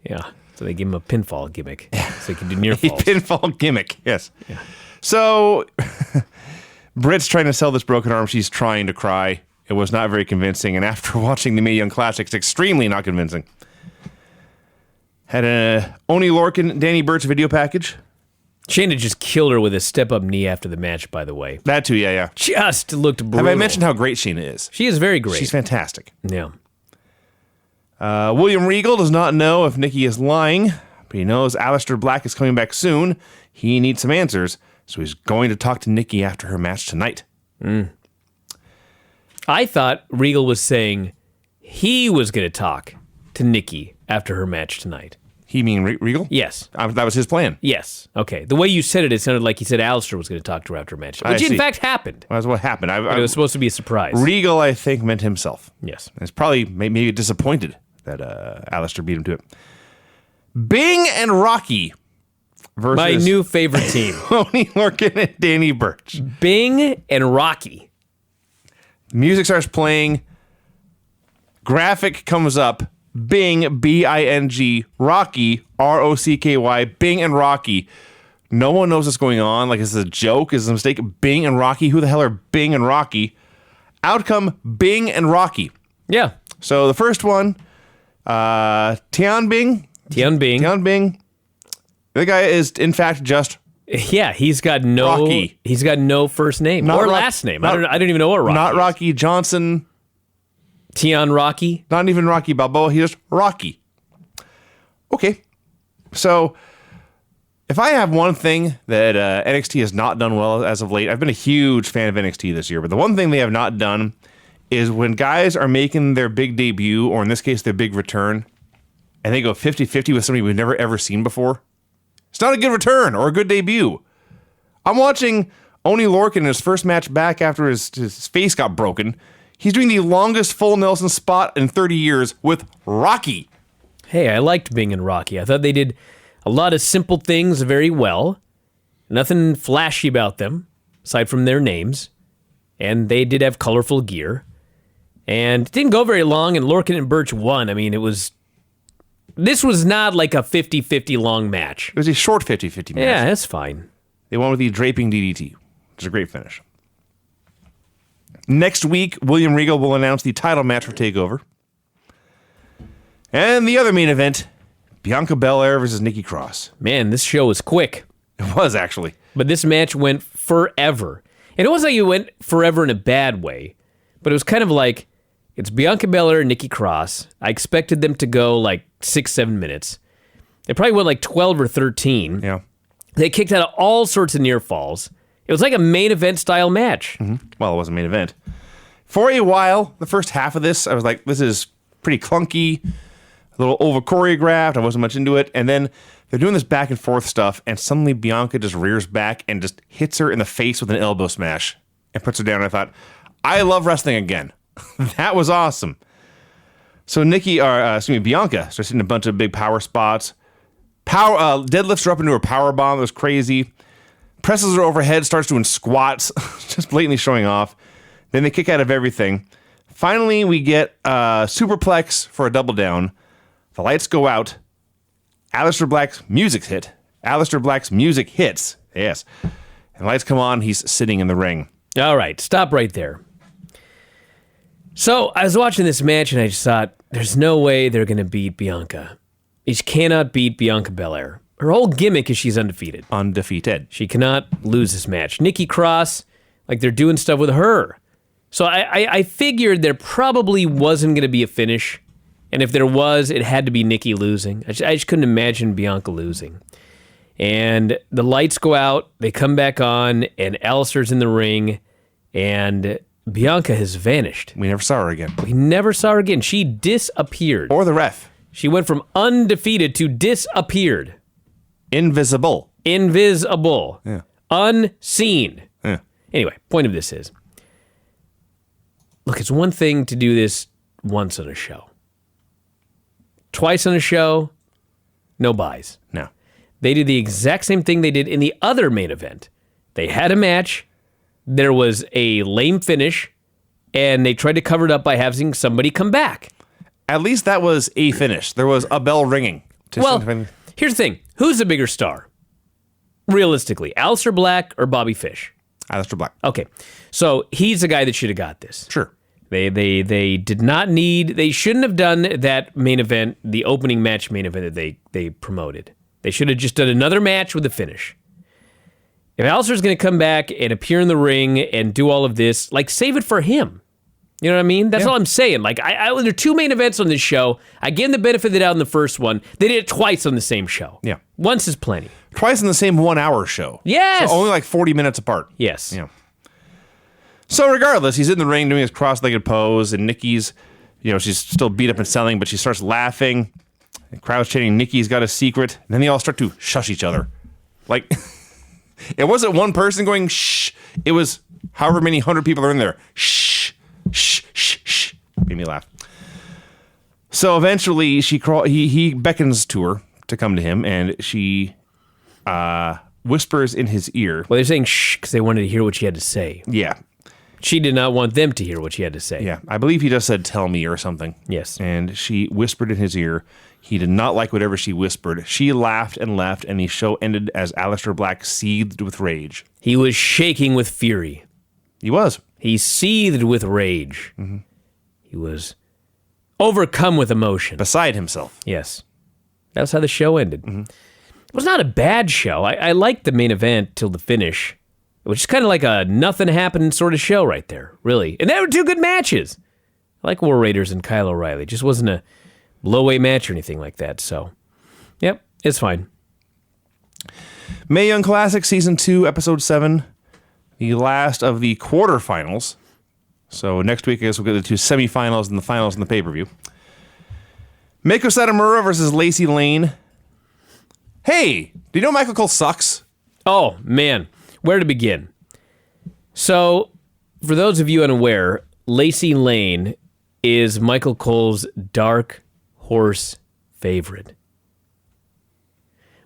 Yeah. So they gave him a pinfall gimmick, so he could do near falls. Pinfall gimmick, yes. Yeah. So Britt's trying to sell this broken arm. She's trying to cry. It was not very convincing. And after watching the Mae Young Classic, it's extremely not convincing. Had a Oney Lorcan, Danny Burch video package. Shayna just killed her with a step-up knee after the match, by the way. That too, yeah. Just looked brutal. Have I mentioned how great Shayna is? She is very great. She's fantastic. Yeah. William Regal does not know if Nikki is lying, but he knows Aleister Black is coming back soon. He needs some answers, so he's going to talk to Nikki after her match tonight. I thought Regal was saying he was going to talk to Nikki after her match tonight. He mean Regal? Yes. That was his plan. Yes. Okay. The way you said it, it sounded like he said Aleister was going to talk to her after her match, which in fact happened. That's what happened. It was supposed to be a surprise. Regal, I think, meant himself. Yes. He's probably maybe disappointed that Aleister beat him to it. Bing and Rocky versus my new favorite team. Oney Lorcan and Danny Burch. Bing and Rocky. Music starts playing. Graphic comes up. Bing, B-I-N-G, Rocky, R-O-C-K-Y, Bing and Rocky. No one knows what's going on. Like, is this a joke? Is this a mistake? Bing and Rocky? Who the hell are Bing and Rocky? Outcome, Bing and Rocky. Yeah. So the first one, Tian Bing. The guy is, in fact, just yeah, he's got no Rocky. He's got no first name or last name. I don't even know what Rocky Not is. Rocky Johnson. Tian Rocky? Not even Rocky Balboa. He's just Rocky. Okay. So, if I have one thing that NXT has not done well as of late, I've been a huge fan of NXT this year, but the one thing they have not done is when guys are making their big debut, or in this case, their big return, and they go 50-50 with somebody we've never ever seen before, it's not a good return or a good debut. I'm watching Oney Lorcan in his first match back after his face got broken. He's doing the longest full Nelson spot in 30 years with Rocky. Hey, I liked Bing and Rocky. I thought they did a lot of simple things very well. Nothing flashy about them, aside from their names. And they did have colorful gear. And it didn't go very long, and Lorcan and Burch won. I mean, this was not like a 50-50 long match. It was a short 50-50 match. Yeah, that's fine. They won with the draping DDT, which is a great finish. Next week, William Regal will announce the title match for TakeOver. And the other main event, Bianca Belair versus Nikki Cross. Man, this show was quick. It was, actually. But this match went forever. And it wasn't like it went forever in a bad way, but it was kind of like, it's Bianca Belair and Nikki Cross. I expected them to go like 6-7 minutes. They probably went like 12 or 13. Yeah. They kicked out of all sorts of near falls. It was like a main event style match. Mm-hmm. Well, it wasn't a main event. For a while, the first half of this, I was like, this is pretty clunky, a little over choreographed. I wasn't much into it. And then they're doing this back and forth stuff, and suddenly Bianca just rears back and just hits her in the face with an elbow smash and puts her down. And I thought, I love wrestling again. That was awesome. So Bianca starts hitting a bunch of big power spots. Deadlifts her up into a power bomb. It was crazy. Presses her overhead, starts doing squats, just blatantly showing off. Then they kick out of everything. Finally, we get a superplex for a double down. The lights go out. Aleister Black's music hit. Aleister Black's music hits. Yes. And the lights come on. He's sitting in the ring. All right, stop right there. So I was watching this match and I just thought, there's no way they're going to beat Bianca. You cannot beat Bianca Belair. Her whole gimmick is she's undefeated. Undefeated. She cannot lose this match. Nikki Cross, like they're doing stuff with her. So I figured there probably wasn't going to be a finish. And if there was, it had to be Nikki losing. I just couldn't imagine Bianca losing. And the lights go out, they come back on, and Aleister's in the ring, and Bianca has vanished. We never saw her again. We never saw her again. She disappeared. Or the ref. She went from undefeated to disappeared. Invisible. Yeah. Unseen. Yeah. Anyway, point of this is, look, it's one thing to do this once on a show. Twice on a show, no buys. No. They did the exact same thing they did in the other main event. They had a match, there was a lame finish, and they tried to cover it up by having somebody come back. At least that was a finish. There was a bell ringing. Well, here's the thing. Who's the bigger star? Realistically, Aleister Black or Bobby Fish? Aleister Black. Okay. So he's the guy that should have got this. Sure. They did not need, they shouldn't have done that main event, the opening match main event that they promoted. They should have just done another match with a finish. If Aleister's going to come back and appear in the ring and do all of this, like, save it for him. You know what I mean? That's all I'm saying. Like, there are two main events on this show. I give him the benefit of the doubt in the first one. They did it twice on the same show. Yeah. Once is plenty. Twice in the same 1 hour show. Yes. So only like 40 minutes apart. Yes. Yeah. So regardless, he's in the ring doing his cross-legged pose, and Nikki's, she's still beat up and selling, but she starts laughing. The crowd's chanting, Nikki's got a secret. And then they all start to shush each other. Like... It wasn't one person going shh. It was however many 100 people are in there. Shh, shh, shh, shh. Made me laugh. So eventually, he beckons to her to come to him, and she whispers in his ear. Well, they're saying shh because they wanted to hear what she had to say. Yeah. She did not want them to hear what she had to say. Yeah. I believe he just said, tell me, or something. Yes. And she whispered in his ear. He did not like whatever she whispered. She laughed and left, and the show ended as Aleister Black seethed with rage. He was shaking with fury. He was. He seethed with rage. Mm-hmm. He was overcome with emotion. Beside himself. Yes. That's how the show ended. Mm-hmm. It was not a bad show. I liked the main event till the finish, which is kind of like a nothing happened sort of show right there, really. And they were two good matches. I like War Raiders and Kyle O'Reilly. It just wasn't a low-way match or anything like that, so, yep, it's fine. Mae Young Classic, Season 2, Episode 7, the last of the quarterfinals. So next week, I guess we'll get the two semifinals and the finals in the pay-per-view. Meiko Satomura versus Lacey Lane. Hey, do you know Michael Cole sucks? Oh, man, where to begin? So, for those of you unaware, Lacey Lane is Michael Cole's dark horse favorite.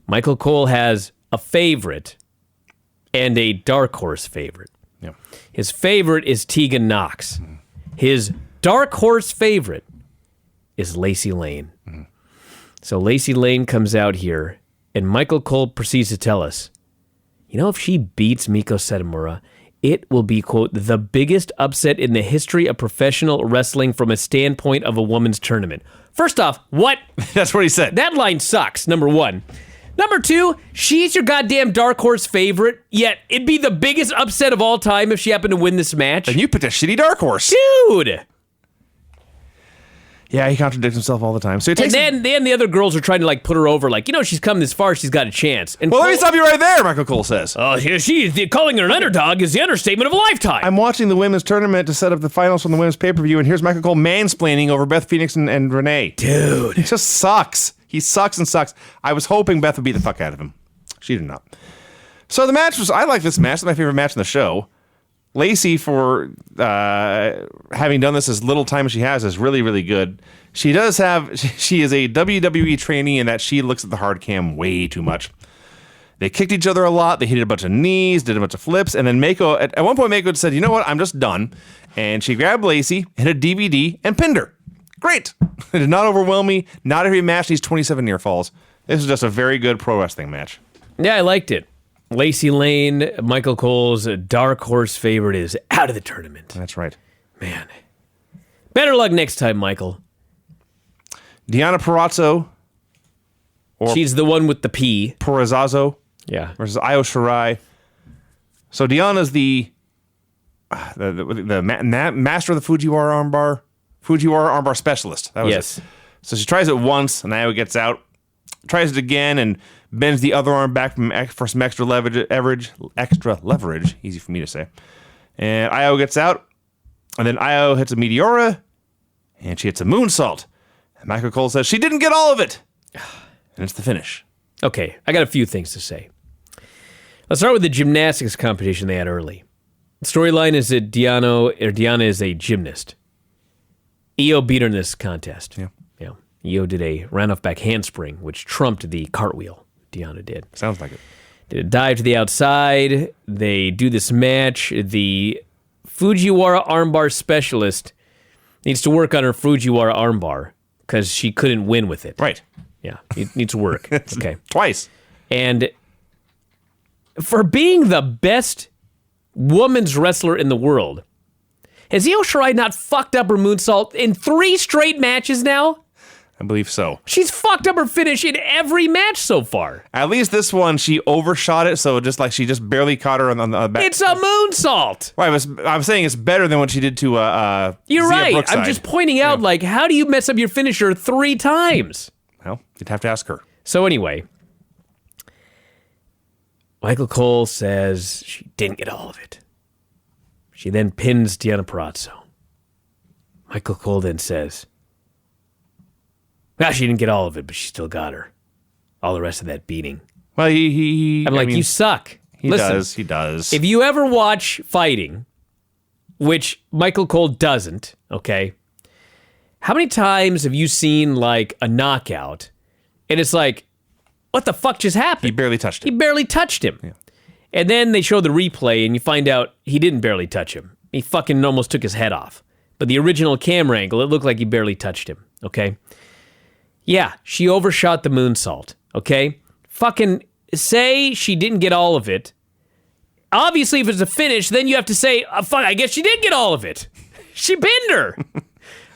Michael Cole has a favorite and a dark horse favorite. Yeah. His favorite is Tegan Knox. His dark horse favorite is Lacey Lane. So Lacey Lane comes out here, and Michael Cole proceeds to tell us, if she beats Meiko Satomura, it will be, quote, the biggest upset in the history of professional wrestling from a standpoint of a women's tournament. First off, what? That's what he said. That line sucks, number one. Number two, she's your goddamn dark horse favorite, yet it'd be the biggest upset of all time if she happened to win this match. And you picked a shitty dark horse. Dude! Yeah, he contradicts himself all the time. So then the other girls are trying to put her over, she's come this far, she's got a chance. And let me stop you right there, Michael Cole says. Oh, calling her an underdog is the understatement of a lifetime. I'm watching the women's tournament to set up the finals from the women's pay-per-view, and here's Michael Cole mansplaining over Beth Phoenix and Renee. Dude. He just sucks. He sucks and sucks. I was hoping Beth would beat the fuck out of him. She did not. So the match I like this match. It's my favorite match in the show. Lacey, for having done this as little time as she has, is really, really good. She is a WWE trainee in that she looks at the hard cam way too much. They kicked each other a lot. They hit a bunch of knees, did a bunch of flips. And then Meiko, at one point, Meiko said, you know what? I'm just done. And she grabbed Lacey, hit a DVD, and pinned her. Great. It did not overwhelm me. Not every match needs 27 near falls. This is just a very good pro wrestling match. Yeah, I liked it. Lacey Lane, Michael Cole's dark horse favorite, is out of the tournament. That's right. Man. Better luck next time, Michael. Deonna Purrazzo. She's the one with the P. Purrazzo. Yeah. Versus Io Shirai. So Deonna's the master of the Fujiwara armbar. Fujiwara armbar specialist. That was yes. It. So she tries it once, and Io gets out. Tries it again, and bends the other arm back for some extra leverage. Easy for me to say. And Io gets out, and then Io hits a Meteora, and she hits a moonsault. And Michael Cole says she didn't get all of it. And it's the finish. Okay, I got a few things to say. Let's start with the gymnastics competition they had early. The storyline is that Deonna is a gymnast. Io beat her in this contest. Yeah. Io did a round-off back handspring, which trumped the cartwheel Deonna did. Sounds like it. Did a dive to the outside. They do this match. The Fujiwara armbar specialist needs to work on her Fujiwara armbar because she couldn't win with it. Right. Yeah, it needs work. Okay. Twice. And for being the best women's wrestler in the world, has Io Shirai not fucked up her moonsault in 3 straight matches now? I believe so. She's fucked up her finish in every match so far. At least this one, she overshot it, so just like she just barely caught her on the back. It's a moonsault. Right, I'm saying it's better than what she did to You're Zia right. Brookside. I'm just pointing out, like, how do you mess up your finisher 3 times? Well, you'd have to ask her. So anyway, Michael Cole says she didn't get all of it. She then pins Deonna Purrazzo. Michael Cole then says, she didn't get all of it, but she still got her. All the rest of that beating. Well, I'm like, you suck. He does. If you ever watch fighting, which Michael Cole doesn't, okay, how many times have you seen, like, a knockout, and it's like, what the fuck just happened? He barely touched He him. barely touched him. Yeah. And then they show the replay, and you find out he didn't barely touch him. He fucking almost took his head off. But the original camera angle, it looked like he barely touched him, okay? Yeah, she overshot the moonsault, okay? Fucking say she didn't get all of it. Obviously, if it's a finish, then you have to say, fuck, I guess she did get all of it. She pinned her.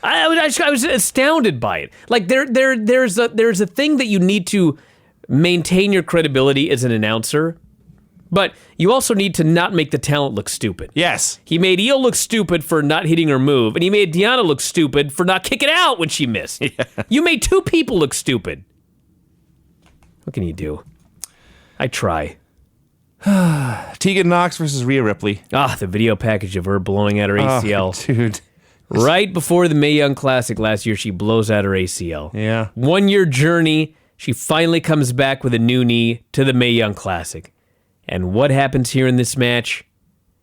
I was astounded by it. Like, there's a thing that you need to maintain your credibility as an announcer, but you also need to not make the talent look stupid. Yes. He made Io look stupid for not hitting her move, and he made Deonna look stupid for not kicking out when she missed. Yeah. You made 2 people look stupid. What can you do? I try. Tegan Knox versus Rhea Ripley. The video package of her blowing out her ACL. Oh, dude. Right before the Mae Young Classic last year, she blows out her ACL. Yeah. 1-year journey, she finally comes back with a new knee to the Mae Young Classic. And what happens here in this match?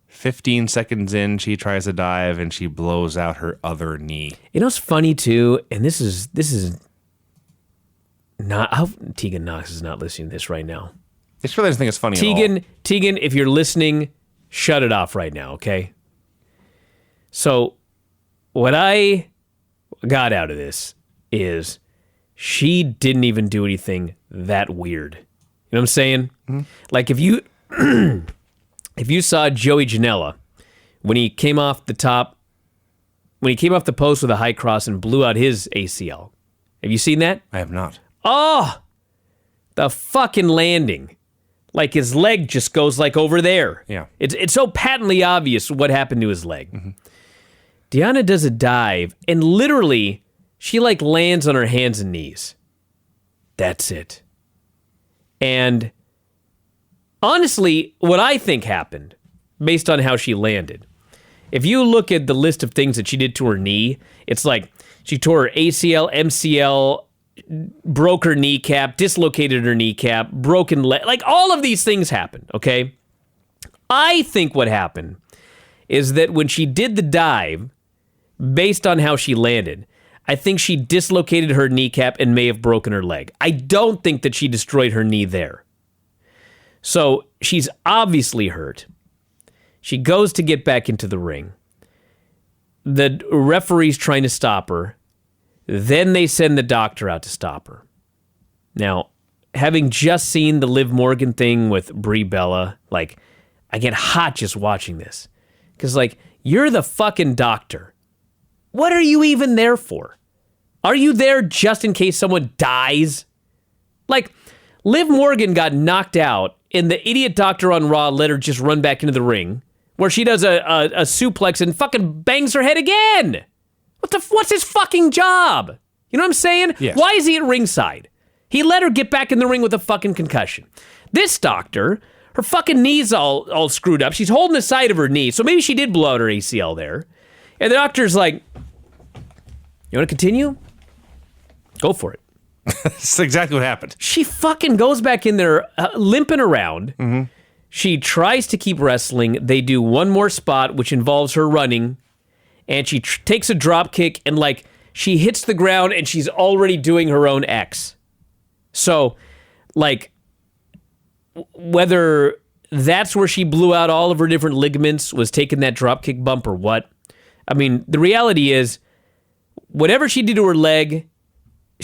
15 seconds in, she tries to dive, and she blows out her other knee. You know what's funny, too? And this is not... I hope Tegan Knox is not listening to this right now. I just really don't think it's funny at all. Tegan, if you're listening, shut it off right now, okay? So, what I got out of this is she didn't even do anything that weird. You know what I'm saying? Mm-hmm. Like, if you saw Joey Janela when he came off the post with a high cross and blew out his ACL. Have you seen that? I have not. Oh, the fucking landing. Like, his leg just goes, like, over there. Yeah. It's so patently obvious what happened to his leg. Mm-hmm. Deonna does a dive, and literally, she, like, lands on her hands and knees. That's it. And honestly, what I think happened, based on how she landed, if you look at the list of things that she did to her knee, it's like she tore her ACL, MCL, broke her kneecap, dislocated her kneecap, broken leg. Like, all of these things happened, okay? I think what happened is that when she did the dive, based on how she landed, I think she dislocated her kneecap and may have broken her leg. I don't think that she destroyed her knee there. So she's obviously hurt. She goes to get back into the ring. The referee's trying to stop her. Then they send the doctor out to stop her. Now, having just seen the Liv Morgan thing with Brie Bella, like, I get hot just watching this. Because, like, you're the fucking doctor. What are you even there for? Are you there just in case someone dies? Like, Liv Morgan got knocked out, and the idiot doctor on Raw let her just run back into the ring, where she does a suplex and fucking bangs her head again. What's his fucking job? You know what I'm saying? Yes. Why is he at ringside? He let her get back in the ring with a fucking concussion. This doctor, her fucking knee's all screwed up. She's holding the side of her knee, so maybe she did blow out her ACL there. And the doctor's like, you want to continue? Go for it. That's exactly what happened. She fucking goes back in there limping around. Mm-hmm. She tries to keep wrestling. They do one more spot, which involves her running. And she takes a drop kick and, like, she hits the ground and she's already doing her own X. So, like, whether that's where she blew out all of her different ligaments, was taking that drop kick bump or what. I mean, the reality is, whatever she did to her leg,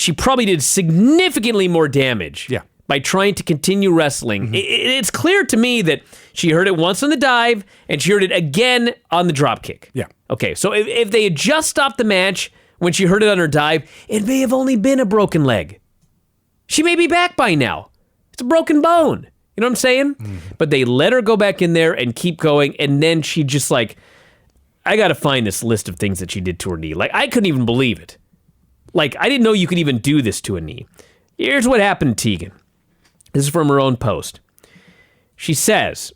she probably did significantly more damage by trying to continue wrestling. It's clear to me that she heard it once on the dive, and she heard it again on the drop kick. Yeah. Okay, so if they had just stopped the match when she heard it on her dive, it may have only been a broken leg. She may be back by now. It's a broken bone. You know what I'm saying? But they let her go back in there and keep going, and then she just like, I got to find this list of things that she did to her knee. Like, I couldn't even believe it. Like, I didn't know you could even do this to a knee. Here's what happened to Tegan. This is from her own post. She says,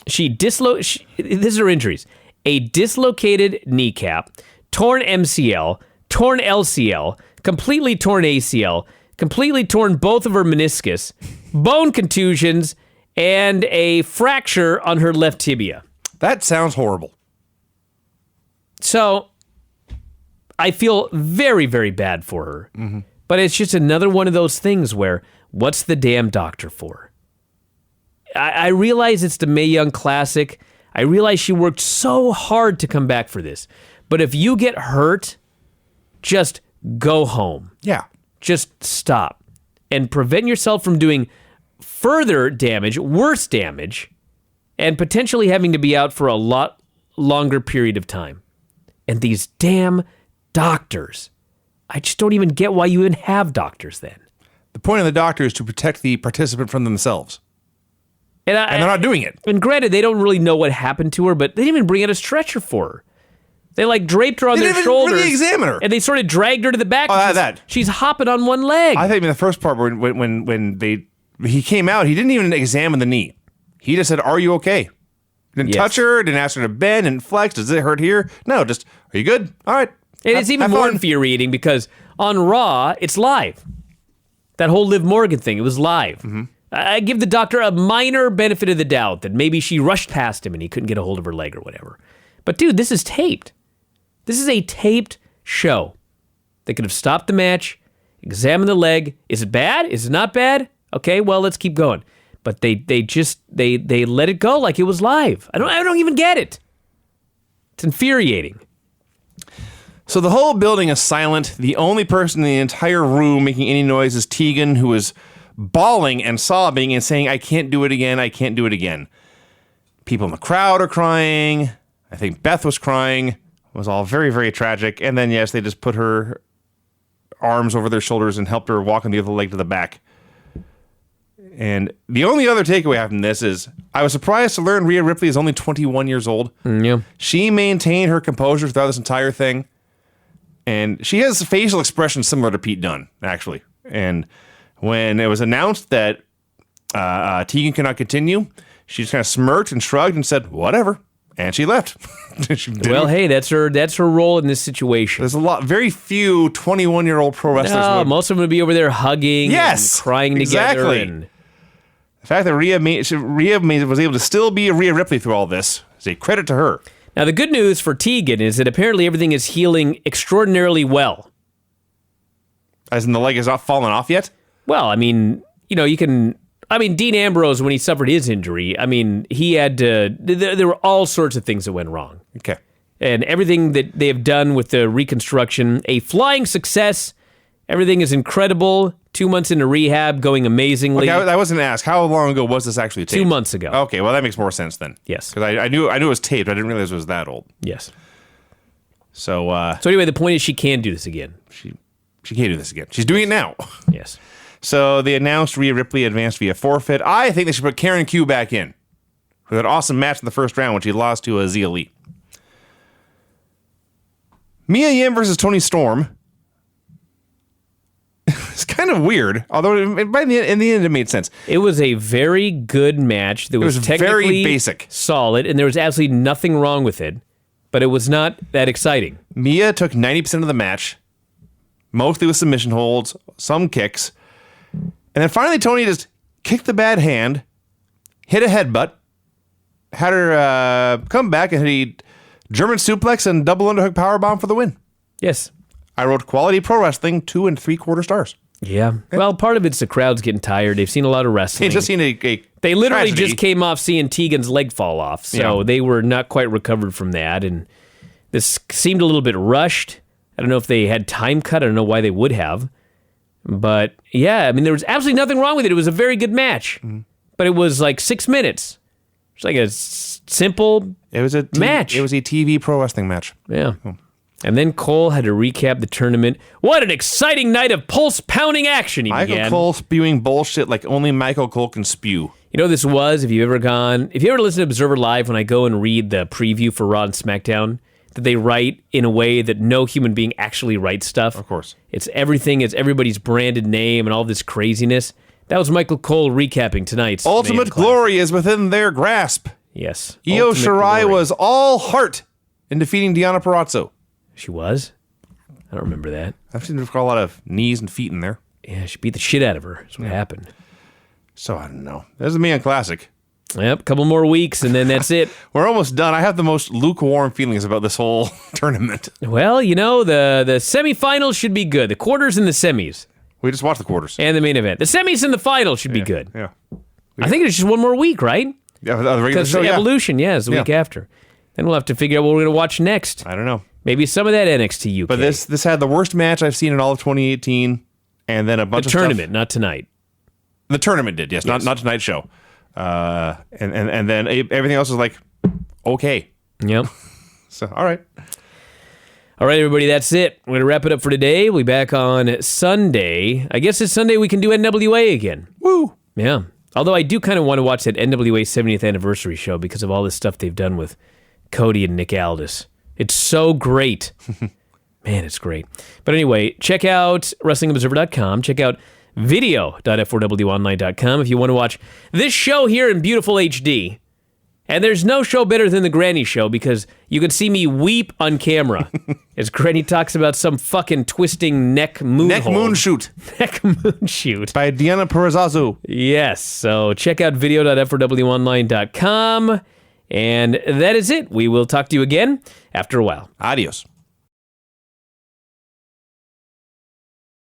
this is her injuries. A dislocated kneecap, torn MCL, torn LCL, completely torn ACL, completely torn both of her meniscus, bone contusions, and a fracture on her left tibia. That sounds horrible. So, I feel very, very bad for her. But it's just another one of those things where, what's the damn doctor for? I realize it's the Mae Young Classic. I realize she worked so hard to come back for this. But if you get hurt, just go home. Yeah. Just stop. And prevent yourself from doing further damage, worse damage, and potentially having to be out for a lot longer period of time. And these damn doctors. I just don't even get why you even have doctors then. The point of the doctor is to protect the participant from themselves. And they're not doing it. And granted, they don't really know what happened to her, but they didn't even bring out a stretcher for her. They like draped her on their shoulders. They didn't really examine her. And they sort of dragged her to the back. She's hopping on one leg. I think in the first part when he came out, he didn't even examine the knee. He just said, "Are you okay?" Didn't touch her, didn't ask her to bend and flex. Does it hurt here? No, just, are you good? All right. And it's even more infuriating because on Raw, it's live. That whole Liv Morgan thing, it was live. I give the doctor a minor benefit of the doubt that maybe she rushed past him and he couldn't get a hold of her leg or whatever. But dude, this is taped. This is a taped show. They could have stopped the match, examined the leg. Is it bad? Is it not bad? Okay, well, let's keep going. But they let it go like it was live. I don't even get it. It's infuriating. So the whole building is silent. The only person in the entire room making any noise is Tegan, who is bawling and sobbing and saying, "I can't do it again. I can't do it again." People in the crowd are crying. I think Beth was crying. It was all very, very tragic. And then, yes, they just put her arms over their shoulders and helped her walk on the other leg to the back. And the only other takeaway I have from this is I was surprised to learn Rhea Ripley is only 21 years old. Yeah. She maintained her composure throughout this entire thing. And she has a facial expression similar to Pete Dunne, actually. And when it was announced that Tegan cannot continue, she just kind of smirked and shrugged and said, "Whatever." And she left. Well, hey, that's her role in this situation. There's very few 21-year-old pro wrestlers. No, most of them would be over there hugging and crying together. And the fact that Rhea was able to still be a Rhea Ripley through all this is a credit to her. Now, the good news for Tegan is that apparently everything is healing extraordinarily well. As in the leg has not fallen off yet? Well, I mean, Dean Ambrose, when he suffered his injury, he had to, there were all sorts of things that went wrong. Okay. And everything that they have done with the reconstruction, a flying success. Everything is incredible. 2 months into rehab, going amazingly. Okay, I wasn't asked. How long ago was this actually taped? 2 months ago. Okay, well, that makes more sense then. Yes. Because I knew it was taped. I didn't realize it was that old. Yes. So anyway, the point is she can do this again. She can't do this again. She's doing it now. Yes. So they announced Rhea Ripley advanced via forfeit. I think they should put Karen Q back in for that awesome match in the first round when she lost to Zia Lee. Mia Yim versus Toni Storm. It's kind of weird, although in the end it made sense. It was a very good match. It was technically very basic, solid, and there was absolutely nothing wrong with it, but it was not that exciting. Mia took 90% of the match, mostly with submission holds, some kicks, and then finally Toni just kicked the bad hand, hit a headbutt, had her come back and hit a German suplex and double underhook powerbomb for the win. Yes. I wrote Quality Pro Wrestling 2 3/4 stars. Yeah. Well, part of it's the crowd's getting tired. They've seen a lot of wrestling. They've just seen a They literally tragedy. just came off seeing Tegan's leg fall off, so they were not quite recovered from that, and this seemed a little bit rushed. I don't know if they had time cut. I don't know why they would have. But, yeah, I mean, there was absolutely nothing wrong with it. It was a very good match. But it was like 6 minutes. It's like a simple match. It was a TV pro wrestling match. Yeah. And then Cole had to recap the tournament. What an exciting night of pulse-pounding action he Michael began. Cole spewing bullshit like only Michael Cole can spew. You know what this was? If you ever listened to Observer Live when I go and read the preview for Raw and SmackDown, that they write in a way that no human being actually writes stuff. Of course. It's everything. It's everybody's branded name and all this craziness. That was Michael Cole recapping tonight's Ultimate glory is within their grasp. Yes. Io Ultimate Shirai glory. was all heart in defeating Deonna Purrazzo. She was? I don't remember that. I've seen her a lot of knees and feet in there. Yeah, she beat the shit out of her. That's what happened. So I don't know. There's the Mae Young Classic. Yep, a couple more weeks, and then that's it. We're almost done. I have the most lukewarm feelings about this whole tournament. Well, you know, the semifinals should be good. The quarters and the semis. We just watched the quarters. And the main event. The semis and the finals should be good. Yeah. I think it's just one more week, right? Yeah, the regular Because show, Evolution, is the week after. Then we'll have to figure out what we're going to watch next. I don't know. Maybe some of that NXT UK. But this had the worst match I've seen in all of 2018, and then a bunch of tournament, stuff. not tonight. The tournament did, yes. Not tonight's show. And then everything else was like, okay. Yep. So, all right. All right, everybody, that's it. We're going to wrap it up for today. We'll be back on Sunday. I guess this Sunday we can do NWA again. Woo! Yeah. Although I do kind of want to watch that NWA 70th anniversary show because of all this stuff they've done with Cody and Nick Aldis. It's so great. Man, it's great. But anyway, check out WrestlingObserver.com. Check out video.f4wonline.com if you want to watch this show here in beautiful HD. And there's no show better than the Granny Show because you can see me weep on camera as Granny talks about some fucking twisting neck moon Neck hole. moon shoot Neck moon shoot. by Deonna Purrazzo. Yes, so check out video.f4wonline.com. And that is it. We will talk to you again after a while. Adios.